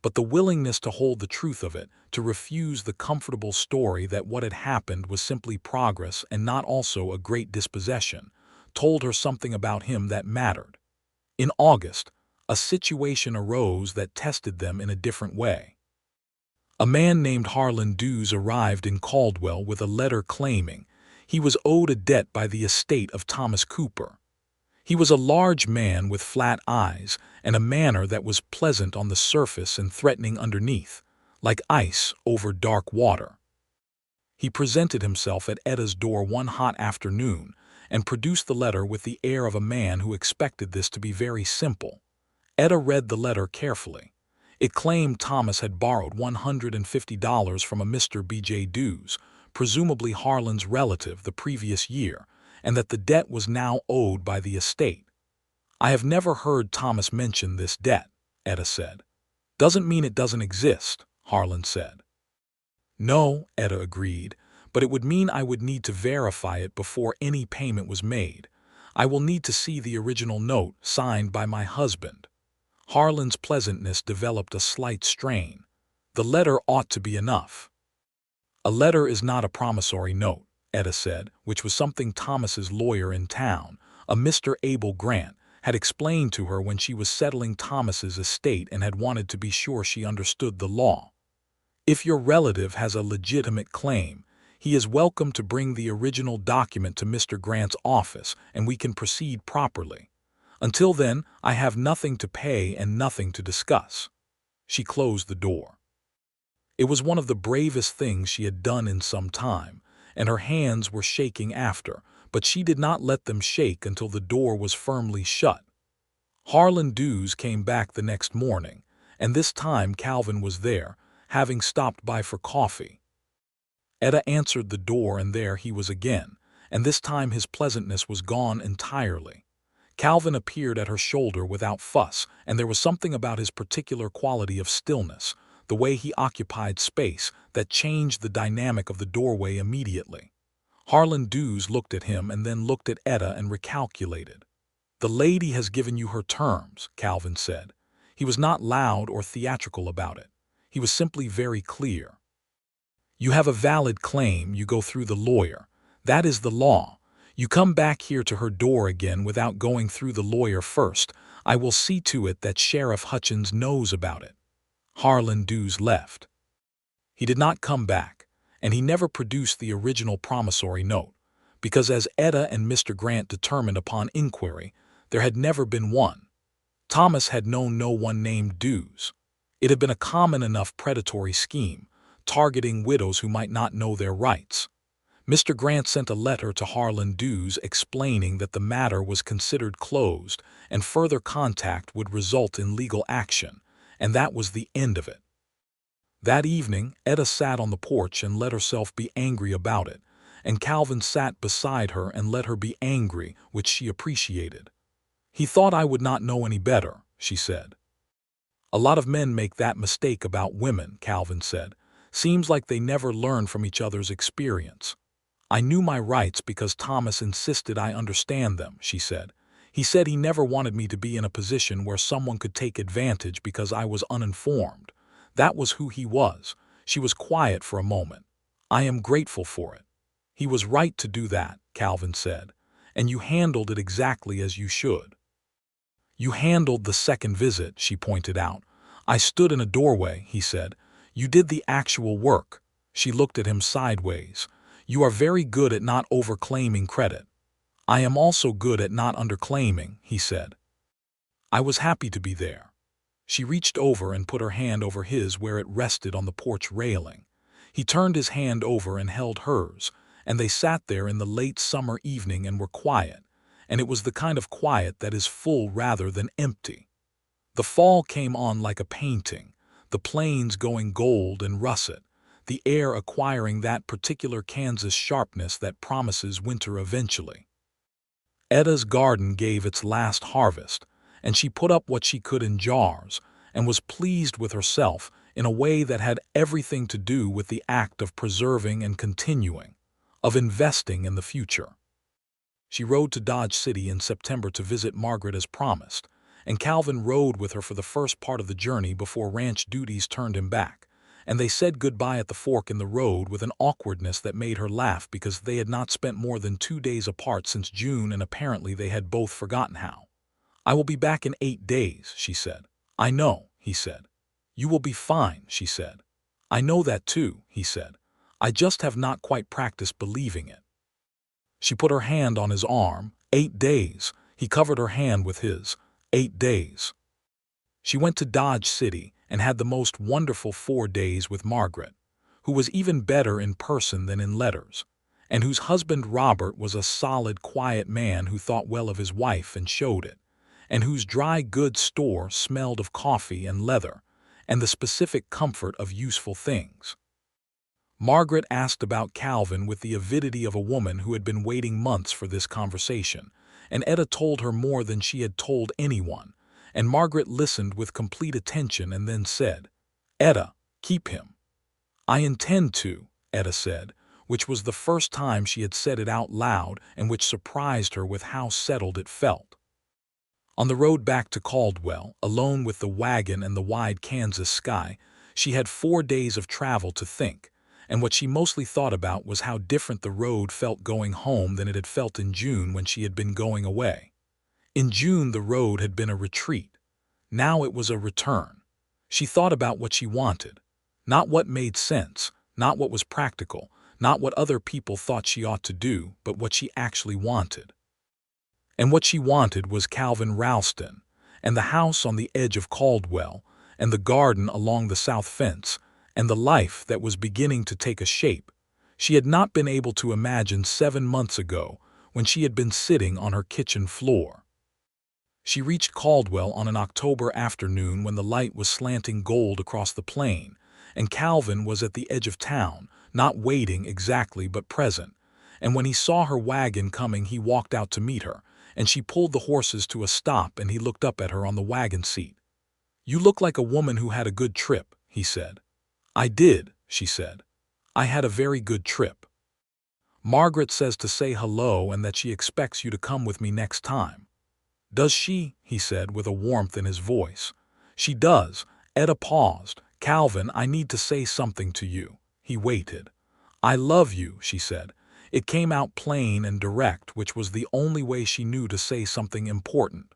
But the willingness to hold the truth of it, to refuse the comfortable story that what had happened was simply progress and not also a great dispossession, told her something about him that mattered. In August, a situation arose that tested them in a different way. A man named Harlan Dews arrived in Caldwell with a letter claiming he was owed a debt by the estate of Thomas Cooper. He was a large man with flat eyes and a manner that was pleasant on the surface and threatening underneath, like ice over dark water. He presented himself at Etta's door one hot afternoon and produced the letter with the air of a man who expected this to be very simple. Etta read the letter carefully. It claimed Thomas had borrowed $150 from a Mr. B.J. Dews, presumably Harlan's relative, the previous year, and that the debt was now owed by the estate. "I have never heard Thomas mention this debt," Etta said. "Doesn't mean it doesn't exist," Harlan said. "No," Etta agreed, "but it would mean I would need to verify it before any payment was made. I will need to see the original note signed by my husband." Harlan's pleasantness developed a slight strain. "The letter ought to be enough." "A letter is not a promissory note," Etta said, which was something Thomas's lawyer in town, a Mr. Abel Grant, had explained to her when she was settling Thomas's estate and had wanted to be sure she understood the law. "If your relative has a legitimate claim, he is welcome to bring the original document to Mr. Grant's office and we can proceed properly. Until then, I have nothing to pay and nothing to discuss." She closed the door. It was one of the bravest things she had done in some time, and her hands were shaking after, but she did not let them shake until the door was firmly shut. Harlan Dews came back the next morning, and this time Calvin was there, having stopped by for coffee. Etta answered the door, and there he was again, and this time his pleasantness was gone entirely. Calvin appeared at her shoulder without fuss, and there was something about his particular quality of stillness, the way he occupied space, that changed the dynamic of the doorway immediately. Harlan Dews looked at him and then looked at Etta and recalculated. "The lady has given you her terms," Calvin said. He was not loud or theatrical about it. He was simply very clear. "You have a valid claim, you go through the lawyer. That is the law. You come back here to her door again without going through the lawyer first. I will see to it that Sheriff Hutchins knows about it." Harlan Dews left. He did not come back, and he never produced the original promissory note, because as Etta and Mr. Grant determined upon inquiry, there had never been one. Thomas had known no one named Dews. It had been a common enough predatory scheme, targeting widows who might not know their rights. Mr. Grant sent a letter to Harlan Dews explaining that the matter was considered closed and further contact would result in legal action, and that was the end of it. That evening, Etta sat on the porch and let herself be angry about it, and Calvin sat beside her and let her be angry, which she appreciated. "He thought I would not know any better," she said. "A lot of men make that mistake about women," Calvin said. "Seems like they never learn from each other's experience." "I knew my rights because Thomas insisted I understand them," she said. "He said he never wanted me to be in a position where someone could take advantage because I was uninformed. That was who he was." She was quiet for a moment. "I am grateful for it." "He was right to do that," Calvin said, "and you handled it exactly as you should." "You handled the second visit," she pointed out. "I stood in a doorway," he said. "You did the actual work." She looked at him sideways. "You are very good at not overclaiming credit." "I am also good at not underclaiming," he said. "I was happy to be there." She reached over and put her hand over his where it rested on the porch railing. He turned his hand over and held hers, and they sat there in the late summer evening and were quiet, and it was the kind of quiet that is full rather than empty. The fall came on like a painting, the plains going gold and russet, the air acquiring that particular Kansas sharpness that promises winter eventually. Etta's garden gave its last harvest, and she put up what she could in jars, and was pleased with herself in a way that had everything to do with the act of preserving and continuing, of investing in the future. She rode to Dodge City in September to visit Margaret as promised, and Calvin rode with her for the first part of the journey before ranch duties turned him back, and they said goodbye at the fork in the road with an awkwardness that made her laugh because they had not spent more than 2 days apart since June and apparently they had both forgotten how. "I will be back in 8 days," she said. "I know," he said. "You will be fine," she said. "I know that too," he said. "I just have not quite practiced believing it." She put her hand on his arm. 8 days. He covered her hand with his. 8 days. She went to Dodge City and had the most wonderful 4 days with Margaret, who was even better in person than in letters, and whose husband Robert was a solid, quiet man who thought well of his wife and showed it, and whose dry goods store smelled of coffee and leather, and the specific comfort of useful things. Margaret asked about Calvin with the avidity of a woman who had been waiting months for this conversation, and Etta told her more than she had told anyone, and Margaret listened with complete attention and then said, "Etta, keep him." "I intend to," Etta said, which was the first time she had said it out loud and which surprised her with how settled it felt. On the road back to Caldwell, alone with the wagon and the wide Kansas sky, she had 4 days of travel to think, and what she mostly thought about was how different the road felt going home than it had felt in June when she had been going away. In June the road had been a retreat. Now it was a return. She thought about what she wanted, not what made sense, not what was practical, not what other people thought she ought to do, but what she actually wanted. And what she wanted was Calvin Ralston, and the house on the edge of Caldwell, and the garden along the south fence, and the life that was beginning to take a shape she had not been able to imagine 7 months ago when she had been sitting on her kitchen floor. She reached Caldwell on an October afternoon when the light was slanting gold across the plain, and Calvin was at the edge of town, not waiting exactly but present, and when he saw her wagon coming he walked out to meet her, and she pulled the horses to a stop and he looked up at her on the wagon seat. "You look like a woman who had a good trip," he said. "I did," she said. "I had a very good trip. Margaret says to say hello and that she expects you to come with me next time." "Does she?" he said with a warmth in his voice. "She does." Etta paused. "Calvin, I need to say something to you." He waited. "I love you," she said. It came out plain and direct, which was the only way she knew to say something important.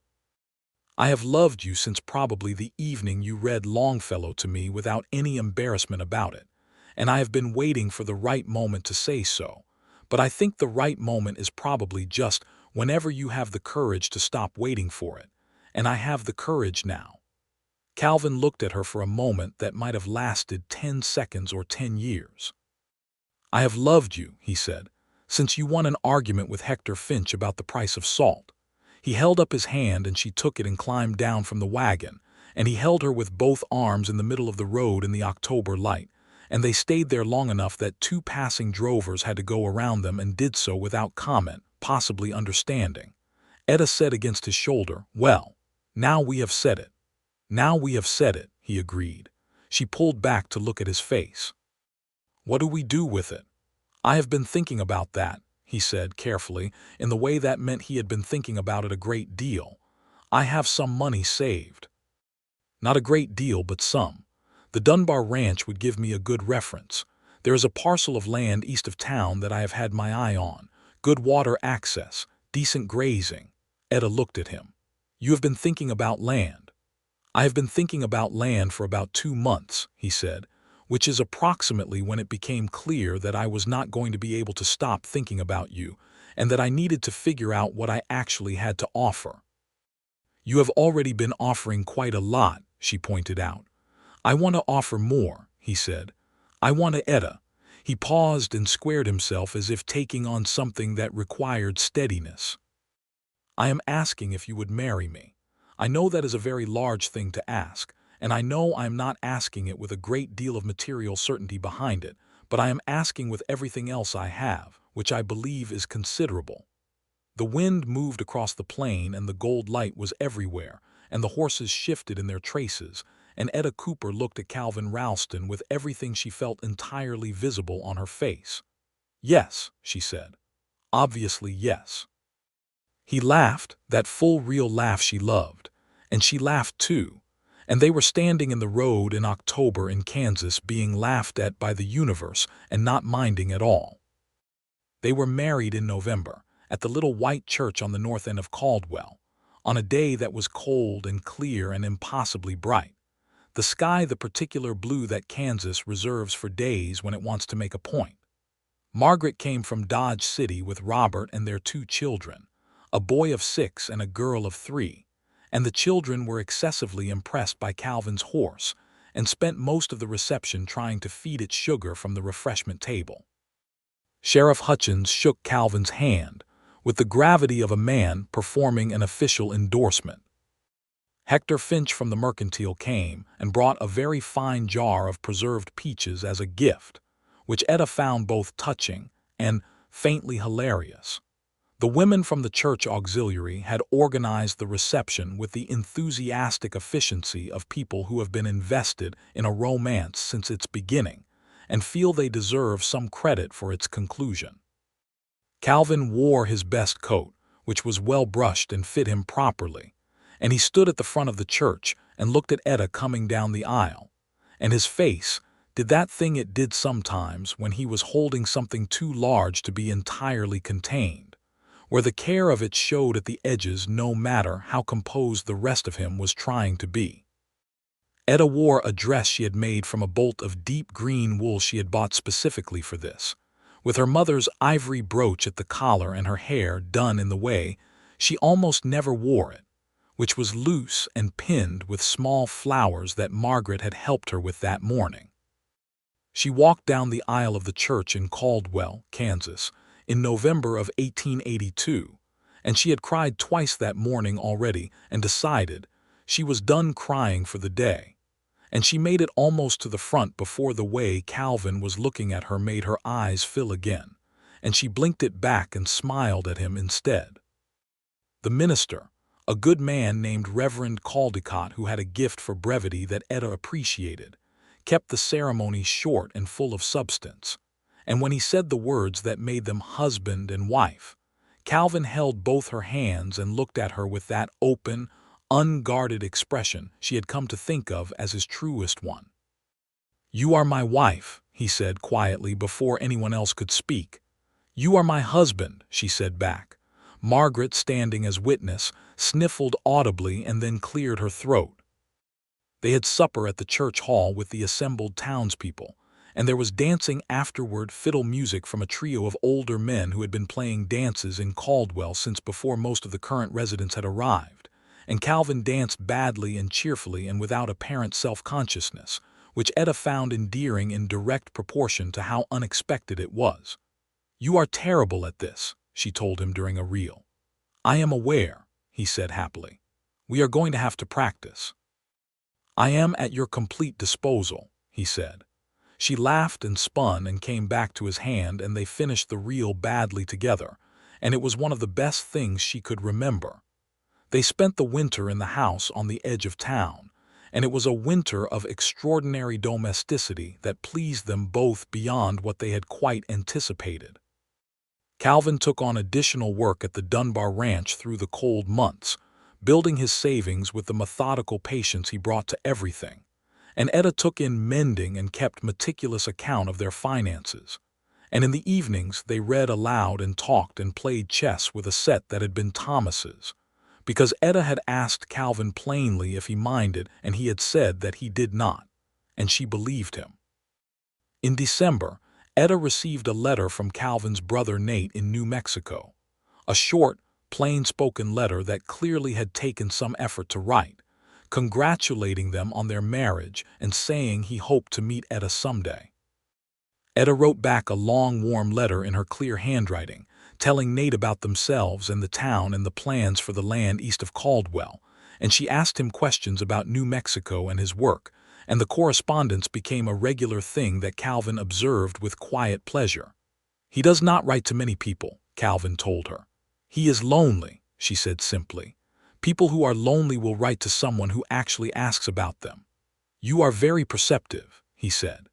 "I have loved you since probably the evening you read Longfellow to me without any embarrassment about it, and I have been waiting for the right moment to say so, but I think the right moment is probably just whenever you have the courage to stop waiting for it, and I have the courage now." Calvin looked at her for a moment that might have lasted 10 seconds or 10 years. "I have loved you," he said, "since you won an argument with Hector Finch about the price of salt." He held up his hand and she took it and climbed down from the wagon, and he held her with both arms in the middle of the road in the October light, and they stayed there long enough that 2 passing drovers had to go around them and did so without comment, possibly understanding. Etta said against his shoulder, "Well, now we have said it." "Now we have said it," he agreed. She pulled back to look at his face. "What do we do with it?" "I have been thinking about that," he said carefully, in the way that meant he had been thinking about it a great deal. "I have some money saved. Not a great deal, but some. The Dunbar Ranch would give me a good reference. There is a parcel of land east of town that I have had my eye on. Good water access, decent grazing." Etta looked at him. "You have been thinking about land." "I have been thinking about land for about 2 months," he said, which is approximately when it became clear that I was not going to be able to stop thinking about you, and that I needed to figure out what I actually had to offer. "You have already been offering quite a lot," she pointed out. "I want to offer more," he said. "I want to Etta." He paused and squared himself as if taking on something that required steadiness. "I am asking if you would marry me. I know that is a very large thing to ask, and I know I am not asking it with a great deal of material certainty behind it, but I am asking with everything else I have, which I believe is considerable." The wind moved across the plain and the gold light was everywhere, and the horses shifted in their traces, and Etta Cooper looked at Calvin Ralston with everything she felt entirely visible on her face. "Yes," she said. "Obviously, yes." He laughed, that full real laugh she loved, and she laughed too, and they were standing in the road in October in Kansas being laughed at by the universe and not minding at all. They were married in November, at the little white church on the north end of Caldwell, on a day that was cold and clear and impossibly bright. The sky the particular blue that Kansas reserves for days when it wants to make a point. Margaret came from Dodge City with Robert and their 2 children, a boy of 6 and a girl of 3, and the children were excessively impressed by Calvin's horse and spent most of the reception trying to feed it sugar from the refreshment table. Sheriff Hutchins shook Calvin's hand with the gravity of a man performing an official endorsement. Hector Finch from the Mercantile came and brought a very fine jar of preserved peaches as a gift, which Etta found both touching and faintly hilarious. The women from the church auxiliary had organized the reception with the enthusiastic efficiency of people who have been invested in a romance since its beginning and feel they deserve some credit for its conclusion. Calvin wore his best coat, which was well brushed and fit him properly, and he stood at the front of the church and looked at Etta coming down the aisle, and his face did that thing it did sometimes when he was holding something too large to be entirely contained, where the care of it showed at the edges no matter how composed the rest of him was trying to be. Etta wore a dress she had made from a bolt of deep green wool she had bought specifically for this, with her mother's ivory brooch at the collar and her hair done in the way she almost never wore it, which was loose and pinned with small flowers that Margaret had helped her with that morning. She walked down the aisle of the church in Caldwell, Kansas, in November of 1882, and she had cried twice that morning already and decided she was done crying for the day, and she made it almost to the front before the way Calvin was looking at her made her eyes fill again, and she blinked it back and smiled at him instead. The minister, a good man named Reverend Caldecott who had a gift for brevity that Etta appreciated, kept the ceremony short and full of substance, and when he said the words that made them husband and wife, Calvin held both her hands and looked at her with that open, unguarded expression she had come to think of as his truest one. "You are my wife," he said quietly before anyone else could speak. "You are my husband," she said back. Margaret, standing as witness, sniffled audibly and then cleared her throat. They had supper at the church hall with the assembled townspeople, and there was dancing afterward, fiddle music from a trio of older men who had been playing dances in Caldwell since before most of the current residents had arrived, and Calvin danced badly and cheerfully and without apparent self-consciousness, which Etta found endearing in direct proportion to how unexpected it was. "You are terrible at this," she told him during a reel. "I am aware," he said happily. "We are going to have to practice." "I am at your complete disposal," he said. She laughed and spun and came back to his hand, and they finished the reel badly together, and it was one of the best things she could remember. They spent the winter in the house on the edge of town, and it was a winter of extraordinary domesticity that pleased them both beyond what they had quite anticipated. Calvin took on additional work at the Dunbar Ranch through the cold months, building his savings with the methodical patience he brought to everything, and Etta took in mending and kept meticulous account of their finances, and in the evenings they read aloud and talked and played chess with a set that had been Thomas's, because Etta had asked Calvin plainly if he minded, and he had said that he did not, and she believed him. In December, Etta received a letter from Calvin's brother Nate in New Mexico, a short, plain-spoken letter that clearly had taken some effort to write, congratulating them on their marriage and saying he hoped to meet Etta someday. Etta wrote back a long, warm letter in her clear handwriting, telling Nate about themselves and the town and the plans for the land east of Caldwell, and she asked him questions about New Mexico and his work, and the correspondence became a regular thing that Calvin observed with quiet pleasure. "He does not write to many people," Calvin told her. "He is lonely," she said simply. "People who are lonely will write to someone who actually asks about them." "You are very perceptive," he said.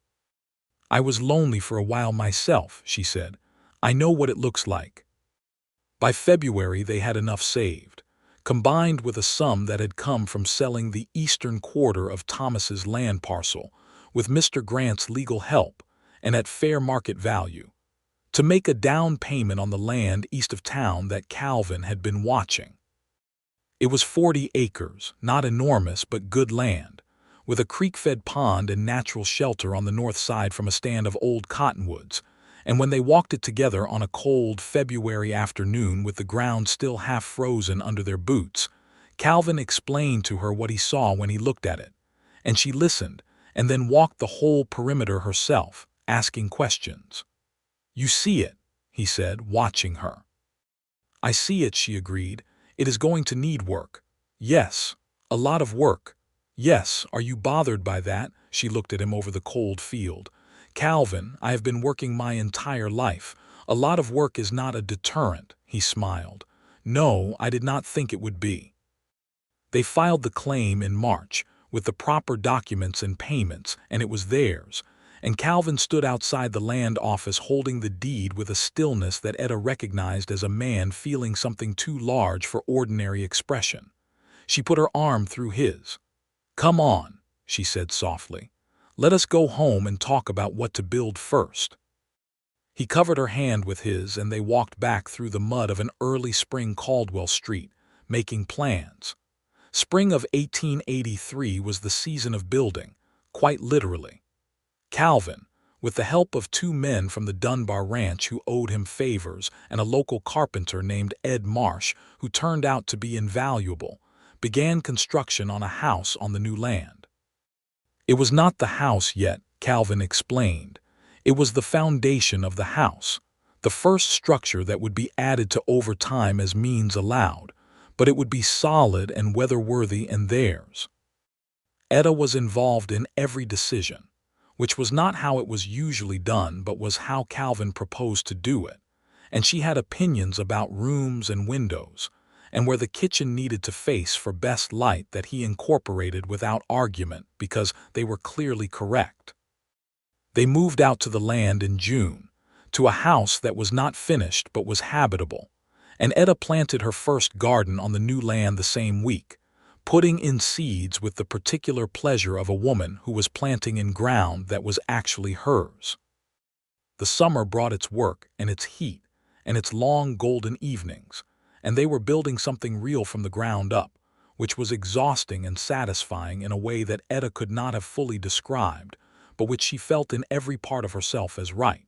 "I was lonely for a while myself," she said. "I know what it looks like." By February they had enough saved, combined with a sum that had come from selling the eastern quarter of Thomas's land parcel, with Mr. Grant's legal help, and at fair market value, to make a down payment on the land east of town that Calvin had been watching. It was 40 acres, not enormous but good land, with a creek-fed pond and natural shelter on the north side from a stand of old cottonwoods, and when they walked it together on a cold February afternoon with the ground still half frozen under their boots, Calvin explained to her what he saw when he looked at it, and she listened and then walked the whole perimeter herself, asking questions. "You see it," he said, watching her. "I see it," she agreed. "It is going to need work." "Yes, a lot of work." "Yes, are you bothered by that?" She looked at him over the cold field. "Calvin, I have been working my entire life. A lot of work is not a deterrent," he smiled. "No, I did not think it would be." They filed the claim in March, with the proper documents and payments, and it was theirs, and Calvin stood outside the land office holding the deed with a stillness that Etta recognized as a man feeling something too large for ordinary expression. She put her arm through his. "Come on," she said softly. "Let us go home and talk about what to build first." He covered her hand with his, and they walked back through the mud of an early spring Caldwell street, making plans. Spring of 1883 was the season of building, quite literally. Calvin, with the help of 2 men from the Dunbar Ranch who owed him favors and a local carpenter named Ed Marsh who turned out to be invaluable, began construction on a house on the new land. It was not the house yet, Calvin explained. It was the foundation of the house, the first structure that would be added to over time as means allowed, but it would be solid and weather-worthy and theirs. Etta was involved in every decision, which was not how it was usually done but was how Calvin proposed to do it, and she had opinions about rooms and windows, and where the kitchen needed to face for best light that he incorporated without argument because they were clearly correct. They moved out to the land in June, to a house that was not finished but was habitable, and Etta planted her first garden on the new land the same week, putting in seeds with the particular pleasure of a woman who was planting in ground that was actually hers. The summer brought its work and its heat and its long golden evenings, and they were building something real from the ground up, which was exhausting and satisfying in a way that Etta could not have fully described, but which she felt in every part of herself as right.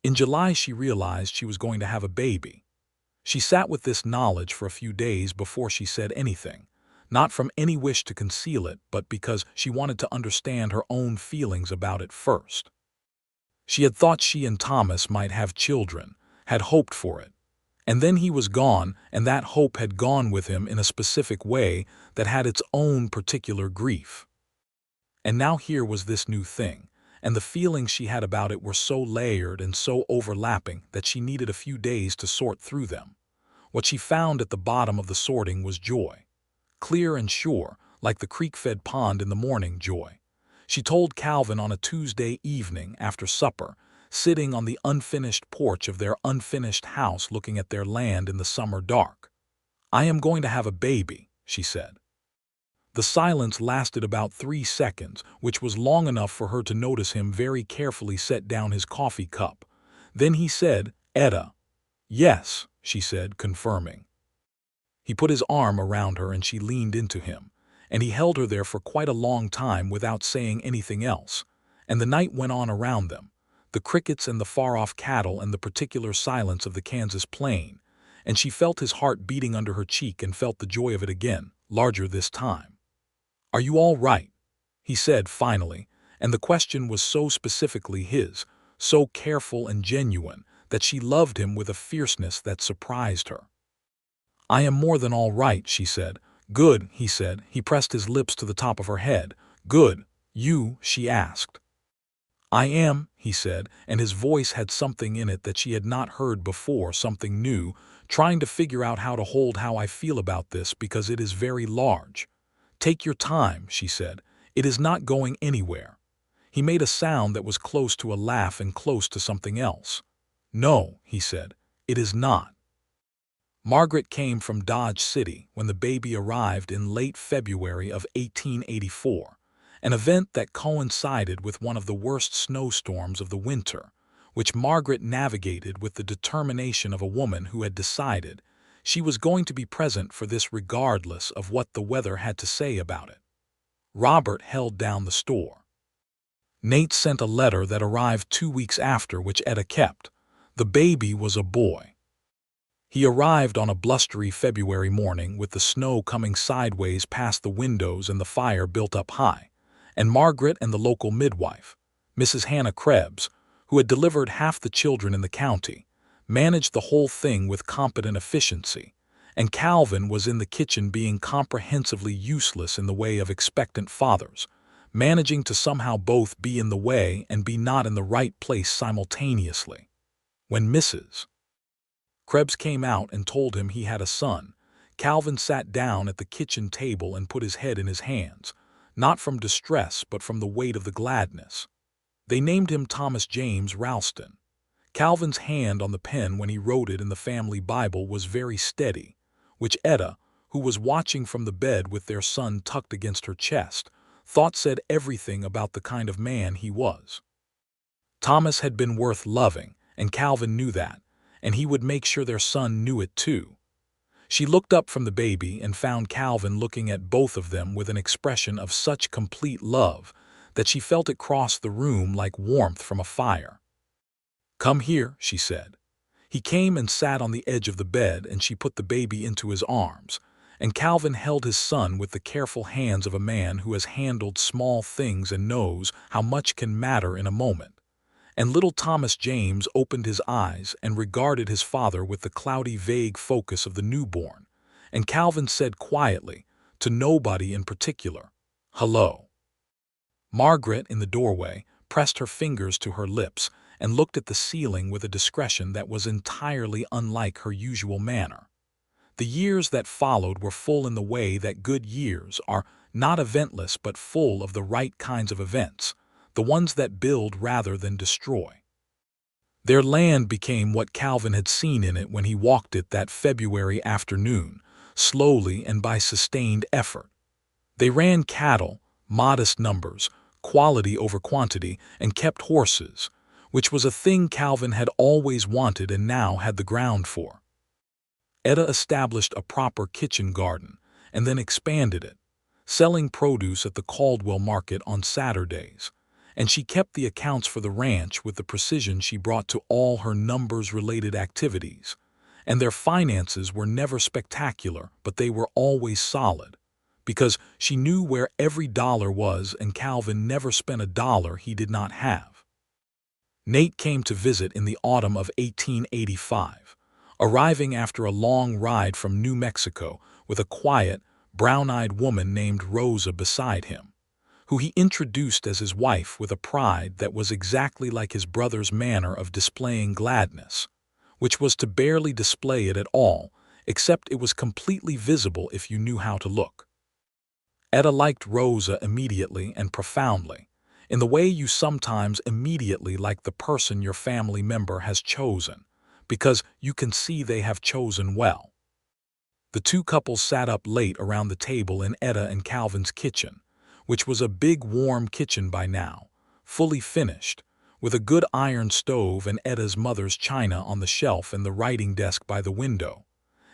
In July she realized she was going to have a baby. She sat with this knowledge for a few days before she said anything, not from any wish to conceal it, but because she wanted to understand her own feelings about it first. She had thought she and Thomas might have children, had hoped for it. And then he was gone, and that hope had gone with him in a specific way that had its own particular grief. And now here was this new thing, and the feelings she had about it were so layered and so overlapping that she needed a few days to sort through them. What she found at the bottom of the sorting was joy. Clear and sure, like the creek-fed pond in the morning, joy. She told Calvin on a Tuesday evening after supper, sitting on the unfinished porch of their unfinished house looking at their land in the summer dark. "I am going to have a baby," she said. The silence lasted about 3 seconds, which was long enough for her to notice him very carefully set down his coffee cup. Then he said, "Etta." "Yes," she said, confirming. He put his arm around her and she leaned into him, and he held her there for quite a long time without saying anything else, and the night went on around them, the crickets and the far-off cattle and the particular silence of the Kansas plain, and she felt his heart beating under her cheek and felt the joy of it again, larger this time. "Are you all right?" he said finally, and the question was so specifically his, so careful and genuine, that she loved him with a fierceness that surprised her. "I am more than all right," she said. "Good," he said. He pressed his lips to the top of her head. "Good. You?" she asked. "I am," he said, and his voice had something in it that she had not heard before, something new, trying to figure out how to hold how I feel about this because it is very large. "Take your time," she said. "It is not going anywhere." He made a sound that was close to a laugh and close to something else. "No," he said, "it is not." Margaret came from Dodge City when the baby arrived in late February of 1884, an event that coincided with one of the worst snowstorms of the winter, which Margaret navigated with the determination of a woman who had decided she was going to be present for this regardless of what the weather had to say about it. Robert held down the store. Nate sent a letter that arrived 2 weeks after, which Etta kept. The baby was a boy. He arrived on a blustery February morning with the snow coming sideways past the windows and the fire built up high, and Margaret and the local midwife, Mrs. Hannah Krebs, who had delivered half the children in the county, managed the whole thing with competent efficiency, and Calvin was in the kitchen being comprehensively useless in the way of expectant fathers, managing to somehow both be in the way and be not in the right place simultaneously. When Mrs. Krebs came out and told him he had a son, Calvin sat down at the kitchen table and put his head in his hands, not from distress but from the weight of the gladness. They named him Thomas James Ralston. Calvin's hand on the pen when he wrote it in the family Bible was very steady, which Etta, who was watching from the bed with their son tucked against her chest, thought said everything about the kind of man he was. Thomas had been worth loving, and Calvin knew that, and he would make sure their son knew it too. She looked up from the baby and found Calvin looking at both of them with an expression of such complete love that she felt it cross the room like warmth from a fire. "Come here," she said. He came and sat on the edge of the bed, and she put the baby into his arms, and Calvin held his son with the careful hands of a man who has handled small things and knows how much can matter in a moment. And little Thomas James opened his eyes and regarded his father with the cloudy, vague focus of the newborn, and Calvin said quietly, to nobody in particular, "Hello." Margaret, in the doorway, pressed her fingers to her lips and looked at the ceiling with a discretion that was entirely unlike her usual manner. The years that followed were full in the way that good years are, not eventless but full of the right kinds of events, the ones that build rather than destroy. Their land became what Calvin had seen in it when he walked it that February afternoon, slowly and by sustained effort. They ran cattle, modest numbers, quality over quantity, and kept horses, which was a thing Calvin had always wanted and now had the ground for. Etta established a proper kitchen garden and then expanded it, selling produce at the Caldwell market on Saturdays, and she kept the accounts for the ranch with the precision she brought to all her numbers-related activities, and their finances were never spectacular, but they were always solid, because she knew where every dollar was, and Calvin never spent a dollar he did not have. Nate came to visit in the autumn of 1885, arriving after a long ride from New Mexico with a quiet, brown-eyed woman named Rosa beside him, who he introduced as his wife with a pride that was exactly like his brother's manner of displaying gladness, which was to barely display it at all, except it was completely visible if you knew how to look. Etta liked Rosa immediately and profoundly, in the way you sometimes immediately like the person your family member has chosen, because you can see they have chosen well. The two couples sat up late around the table in Etta and Calvin's kitchen, which was a big warm kitchen by now, fully finished, with a good iron stove and Etta's mother's china on the shelf and the writing desk by the window.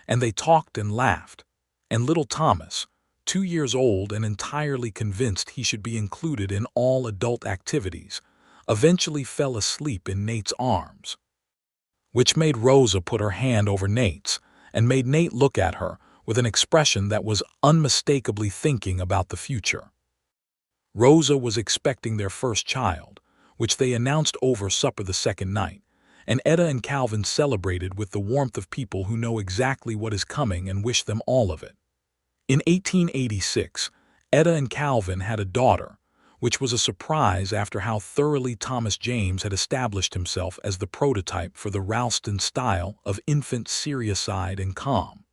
And they talked and laughed, and little Thomas, 2 years old and entirely convinced he should be included in all adult activities, eventually fell asleep in Nate's arms, which made Rosa put her hand over Nate's and made Nate look at her with an expression that was unmistakably thinking about the future. Rosa was expecting their first child, which they announced over supper the second night, and Etta and Calvin celebrated with the warmth of people who know exactly what is coming and wish them all of it. In 1886, Etta and Calvin had a daughter, which was a surprise after how thoroughly Thomas James had established himself as the prototype for the Ralston style of infant sericide and calm.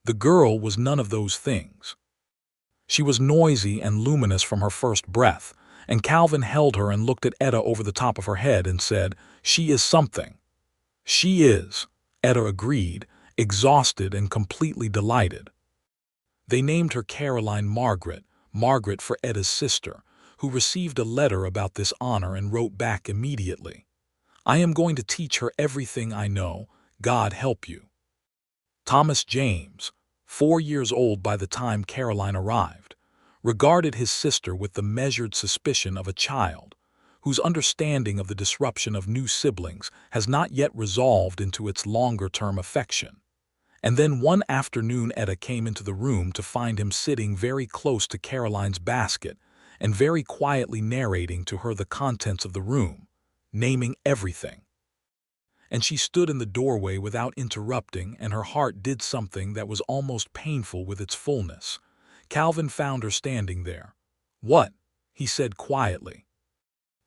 The girl was none of those things. She was noisy and luminous from her first breath, and Calvin held her and looked at Etta over the top of her head and said, "She is something." "She is," Etta agreed, exhausted and completely delighted. They named her Caroline Margaret, Margaret for Etta's sister, who received a letter about this honor and wrote back immediately, "I am going to teach her everything I know, God help you." Thomas James, 4 years old by the time Caroline arrived, regarded his sister with the measured suspicion of a child, whose understanding of the disruption of new siblings has not yet resolved into its longer-term affection. And then one afternoon Etta came into the room to find him sitting very close to Caroline's basket and very quietly narrating to her the contents of the room, naming everything. And she stood in the doorway without interrupting, and her heart did something that was almost painful with its fullness. Calvin found her standing there. "What?" he said quietly.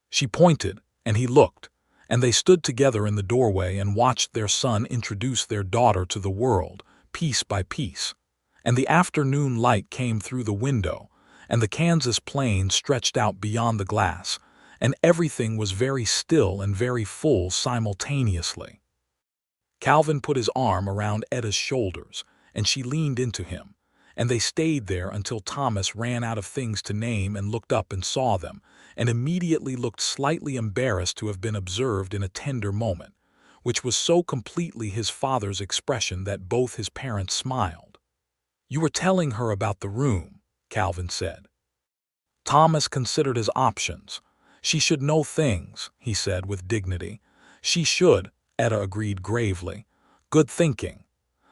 She pointed, and he looked, and they stood together in the doorway and watched their son introduce their daughter to the world, piece by piece. And the afternoon light came through the window, and the Kansas plain stretched out beyond the glass, and everything was very still and very full simultaneously. Calvin put his arm around Etta's shoulders, and she leaned into him, and they stayed there until Thomas ran out of things to name and looked up and saw them, and immediately looked slightly embarrassed to have been observed in a tender moment, which was so completely his father's expression that both his parents smiled. "You were telling her about the room," Calvin said. Thomas considered his options. "She should know things," he said with dignity. "She should," Etta agreed gravely. "Good thinking."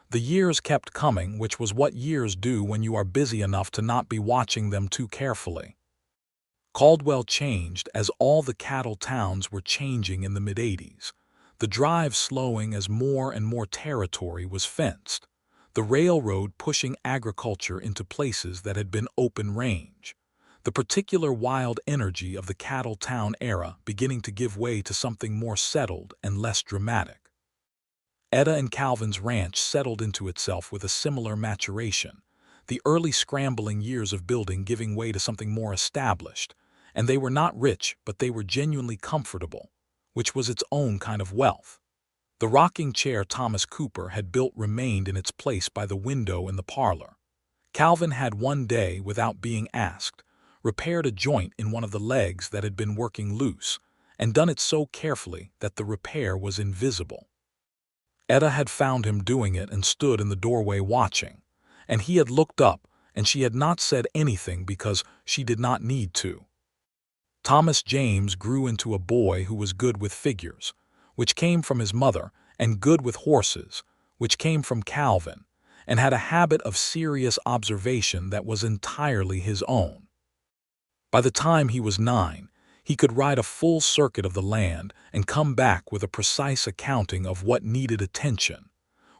The years kept coming, which was what years do when you are busy enough to not be watching them too carefully. Caldwell changed as all the cattle towns were changing in the mid-'80s, the drive slowing as more and more territory was fenced, the railroad pushing agriculture into places that had been open range, the particular wild energy of the cattle town era beginning to give way to something more settled and less dramatic. Etta and Calvin's ranch settled into itself with a similar maturation, the early scrambling years of building giving way to something more established, and they were not rich, but they were genuinely comfortable, which was its own kind of wealth. The rocking chair Thomas Cooper had built remained in its place by the window in the parlor. Calvin had one day, without being asked, repaired a joint in one of the legs that had been working loose, and done it so carefully that the repair was invisible. Etta had found him doing it and stood in the doorway watching, and he had looked up, and she had not said anything because she did not need to. Thomas James grew into a boy who was good with figures, which came from his mother, and good with horses, which came from Calvin, and had a habit of serious observation that was entirely his own. By the time he was 9, he could ride a full circuit of the land and come back with a precise accounting of what needed attention,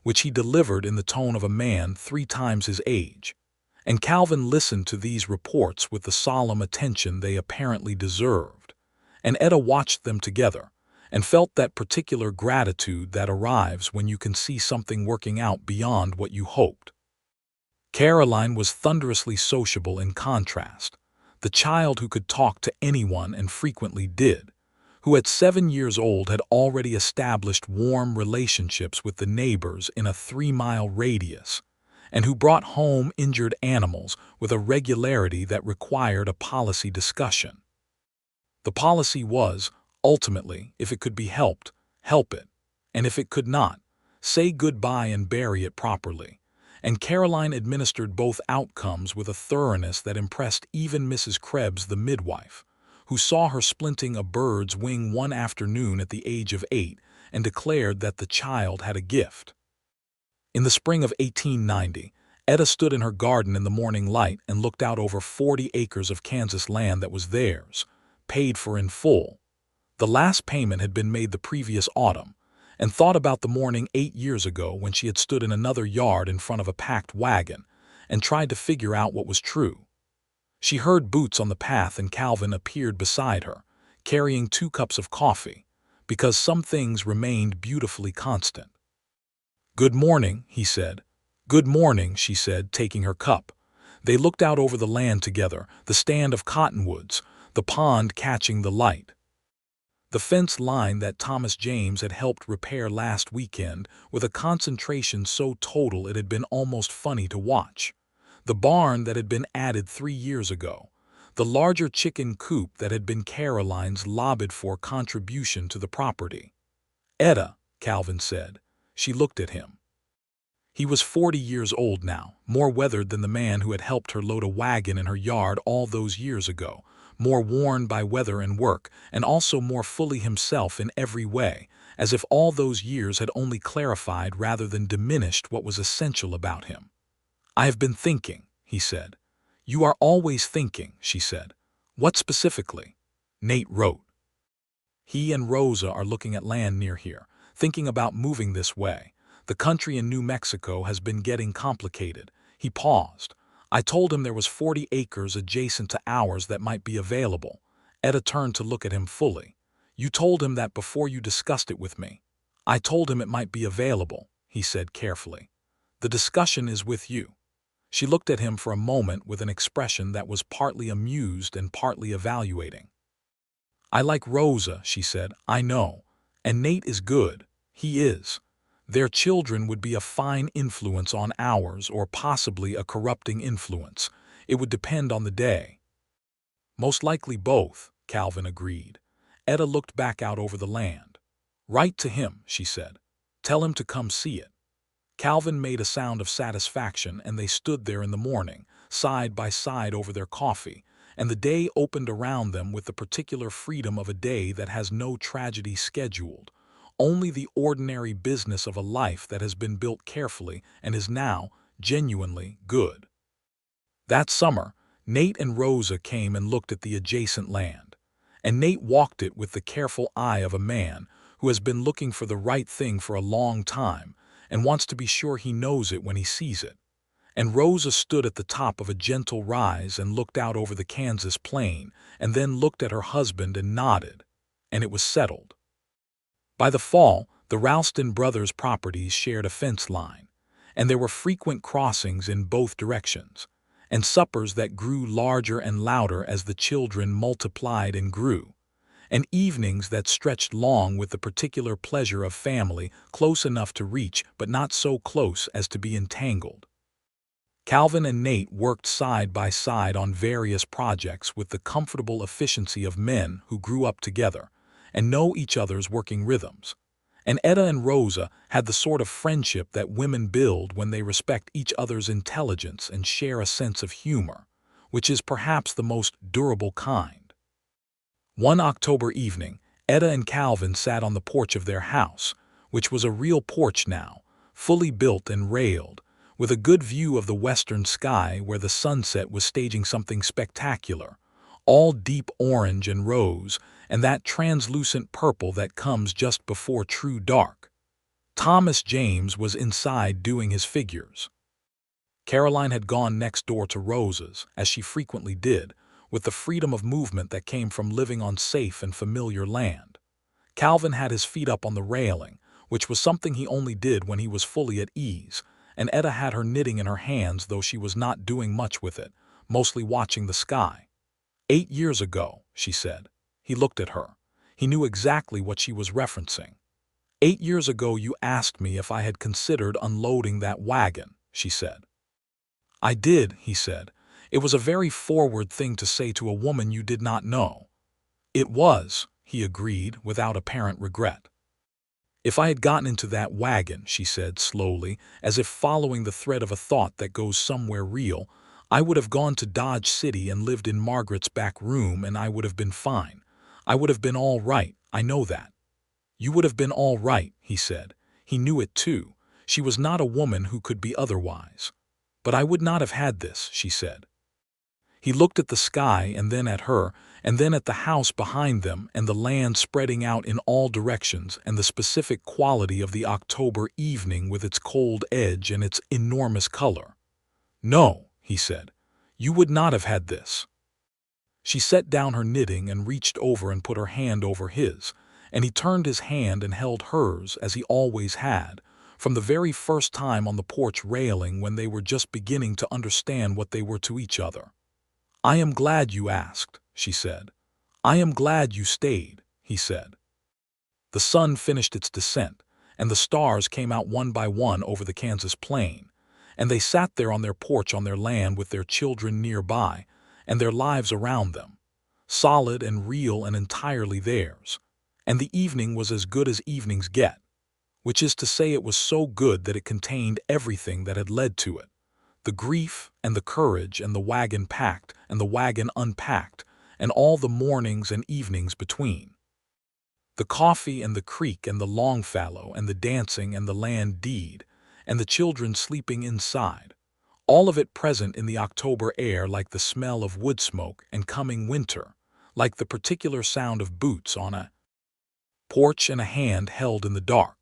which he delivered in the tone of a man 3 times his age. And Calvin listened to these reports with the solemn attention they apparently deserved, and Etta watched them together, and felt that particular gratitude that arrives when you can see something working out beyond what you hoped. Caroline was thunderously sociable in contrast, the child who could talk to anyone and frequently did, who at 7 years old had already established warm relationships with the neighbors in a 3-mile radius, and who brought home injured animals with a regularity that required a policy discussion. The policy was, ultimately, if it could be helped, help it, and if it could not, say goodbye and bury it properly. And Caroline administered both outcomes with a thoroughness that impressed even Mrs. Krebs, the midwife, who saw her splinting a bird's wing one afternoon at the age of 8 and declared that the child had a gift. In the spring of 1890, Etta stood in her garden in the morning light and looked out over 40 acres of Kansas land that was theirs, paid for in full. The last payment had been made the previous autumn, and thought about the morning 8 years ago when she had stood in another yard in front of a packed wagon and tried to figure out what was true. She heard boots on the path and Calvin appeared beside her, carrying 2 cups of coffee, because some things remained beautifully constant. "Good morning," he said. "Good morning," she said, taking her cup. They looked out over the land together, the stand of cottonwoods, the pond catching the light. The fence line that Thomas James had helped repair last weekend with a concentration so total it had been almost funny to watch. The barn that had been added 3 years ago. The larger chicken coop that had been Caroline's lobbied for contribution to the property. "Etta," Calvin said. She looked at him. He was 40 years old now, more weathered than the man who had helped her load a wagon in her yard all those years ago, more worn by weather and work, and also more fully himself in every way, as if all those years had only clarified rather than diminished what was essential about him. "I have been thinking," he said. "You are always thinking," she said. "What specifically?" Nate wrote. "He and Rosa are looking at land near here, thinking about moving this way. The country in New Mexico has been getting complicated." He paused. "I told him there was 40 acres adjacent to ours that might be available." Etta turned to look at him fully. "You told him that before you discussed it with me." "I told him it might be available," he said carefully. "The discussion is with you." She looked at him for a moment with an expression that was partly amused and partly evaluating. "I like Rosa," she said. "I know. And Nate is good. He is. Their children would be a fine influence on ours, or possibly a corrupting influence. It would depend on the day." "Most likely both," Calvin agreed. Etta looked back out over the land. "Write to him," she said. "Tell him to come see it." Calvin made a sound of satisfaction, and they stood there in the morning, side by side over their coffee, and the day opened around them with the particular freedom of a day that has no tragedy scheduled, only the ordinary business of a life that has been built carefully and is now genuinely good. That summer, Nate and Rosa came and looked at the adjacent land, and Nate walked it with the careful eye of a man who has been looking for the right thing for a long time and wants to be sure he knows it when he sees it. And Rosa stood at the top of a gentle rise and looked out over the Kansas plain, and then looked at her husband and nodded, and it was settled. By the fall, the Ralston brothers' properties shared a fence line, and there were frequent crossings in both directions, and suppers that grew larger and louder as the children multiplied and grew, and evenings that stretched long with the particular pleasure of family, close enough to reach but not so close as to be entangled. Calvin and Nate worked side by side on various projects with the comfortable efficiency of men who grew up together and know each other's working rhythms. And Etta and Rosa had the sort of friendship that women build when they respect each other's intelligence and share a sense of humor, which is perhaps the most durable kind. One October evening, Etta and Calvin sat on the porch of their house, which was a real porch now, fully built and railed, with a good view of the western sky where the sunset was staging something spectacular, all deep orange and rose, and that translucent purple that comes just before true dark. Thomas James was inside doing his figures. Caroline had gone next door to Rosa's, as she frequently did, with the freedom of movement that came from living on safe and familiar land. Calvin had his feet up on the railing, which was something he only did when he was fully at ease, and Etta had her knitting in her hands, though she was not doing much with it, mostly watching the sky. 8 years ago, she said. He looked at her. He knew exactly what she was referencing. 8 years ago you asked me if I had considered unloading that wagon, she said. I did, he said. It was a very forward thing to say to a woman you did not know. It was, he agreed, without apparent regret. If I had gotten into that wagon, she said slowly, as if following the thread of a thought that goes somewhere real, I would have gone to Dodge City and lived in Margaret's back room, and I would have been fine. I would have been all right, I know that. You would have been all right, he said. He knew it too. She was not a woman who could be otherwise. "But I would not have had this," she said. He looked at the sky and then at her, and then at the house behind them and the land spreading out in all directions and the specific quality of the October evening with its cold edge and its enormous color. "No," he said, "you would not have had this." She set down her knitting and reached over and put her hand over his, and he turned his hand and held hers as he always had, from the very first time on the porch railing when they were just beginning to understand what they were to each other. "I am glad you asked," she said. "I am glad you stayed," he said. The sun finished its descent, and the stars came out one by one over the Kansas plain, and they sat there on their porch on their land with their children nearby, and their lives around them, solid and real and entirely theirs. And the evening was as good as evenings get, which is to say it was so good that it contained everything that had led to it. The grief and the courage and the wagon packed and the wagon unpacked and all the mornings and evenings between. The coffee and the creek and the Longfellow and the dancing and the land deed and the children sleeping inside. All of it present in the October air like the smell of wood smoke and coming winter, like the particular sound of boots on a porch and a hand held in the dark.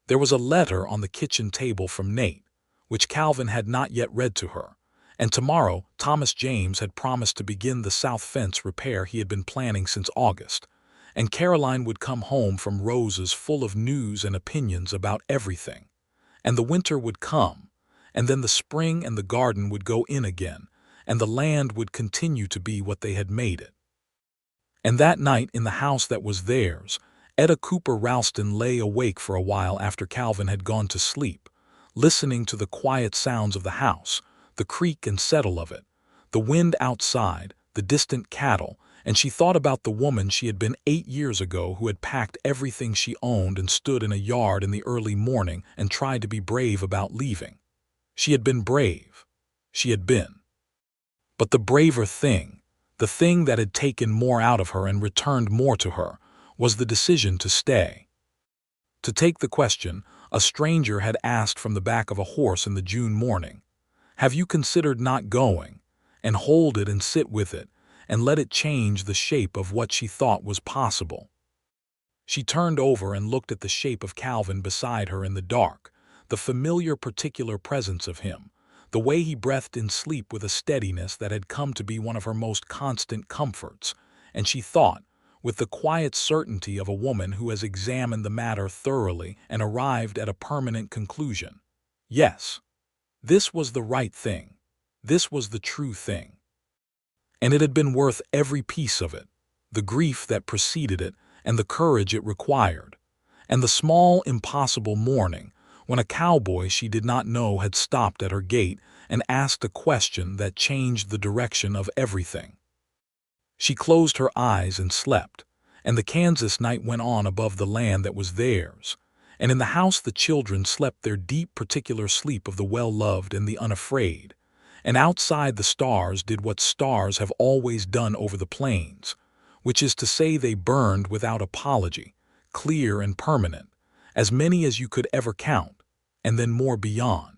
There was a letter on the kitchen table from Nate, which Calvin had not yet read to her, and tomorrow Thomas James had promised to begin the south fence repair he had been planning since August, and Caroline would come home from Rose's full of news and opinions about everything, and the winter would come, and then the spring and the garden would go in again, and the land would continue to be what they had made it. And that night in the house that was theirs, Etta Cooper Ralston lay awake for a while after Calvin had gone to sleep, listening to the quiet sounds of the house, the creak and settle of it, the wind outside, the distant cattle, and she thought about the woman she had been 8 years ago who had packed everything she owned and stood in a yard in the early morning and tried to be brave about leaving. She had been brave. She had been. But the braver thing, the thing that had taken more out of her and returned more to her, was the decision to stay. To take the question, a stranger had asked from the back of a horse in the June morning, "Have you considered not going?" and hold it and sit with it, and let it change the shape of what she thought was possible. She turned over and looked at the shape of Calvin beside her in the dark, the familiar particular presence of him, the way he breathed in sleep with a steadiness that had come to be one of her most constant comforts, and she thought, with the quiet certainty of a woman who has examined the matter thoroughly and arrived at a permanent conclusion, yes, this was the right thing, this was the true thing. And it had been worth every piece of it, the grief that preceded it and the courage it required, and the small, impossible morning when a cowboy she did not know had stopped at her gate and asked a question that changed the direction of everything. She closed her eyes and slept, and the Kansas night went on above the land that was theirs, and in the house the children slept their deep particular sleep of the well-loved and the unafraid, and outside the stars did what stars have always done over the plains, which is to say they burned without apology, clear and permanent, as many as you could ever count, and then more beyond.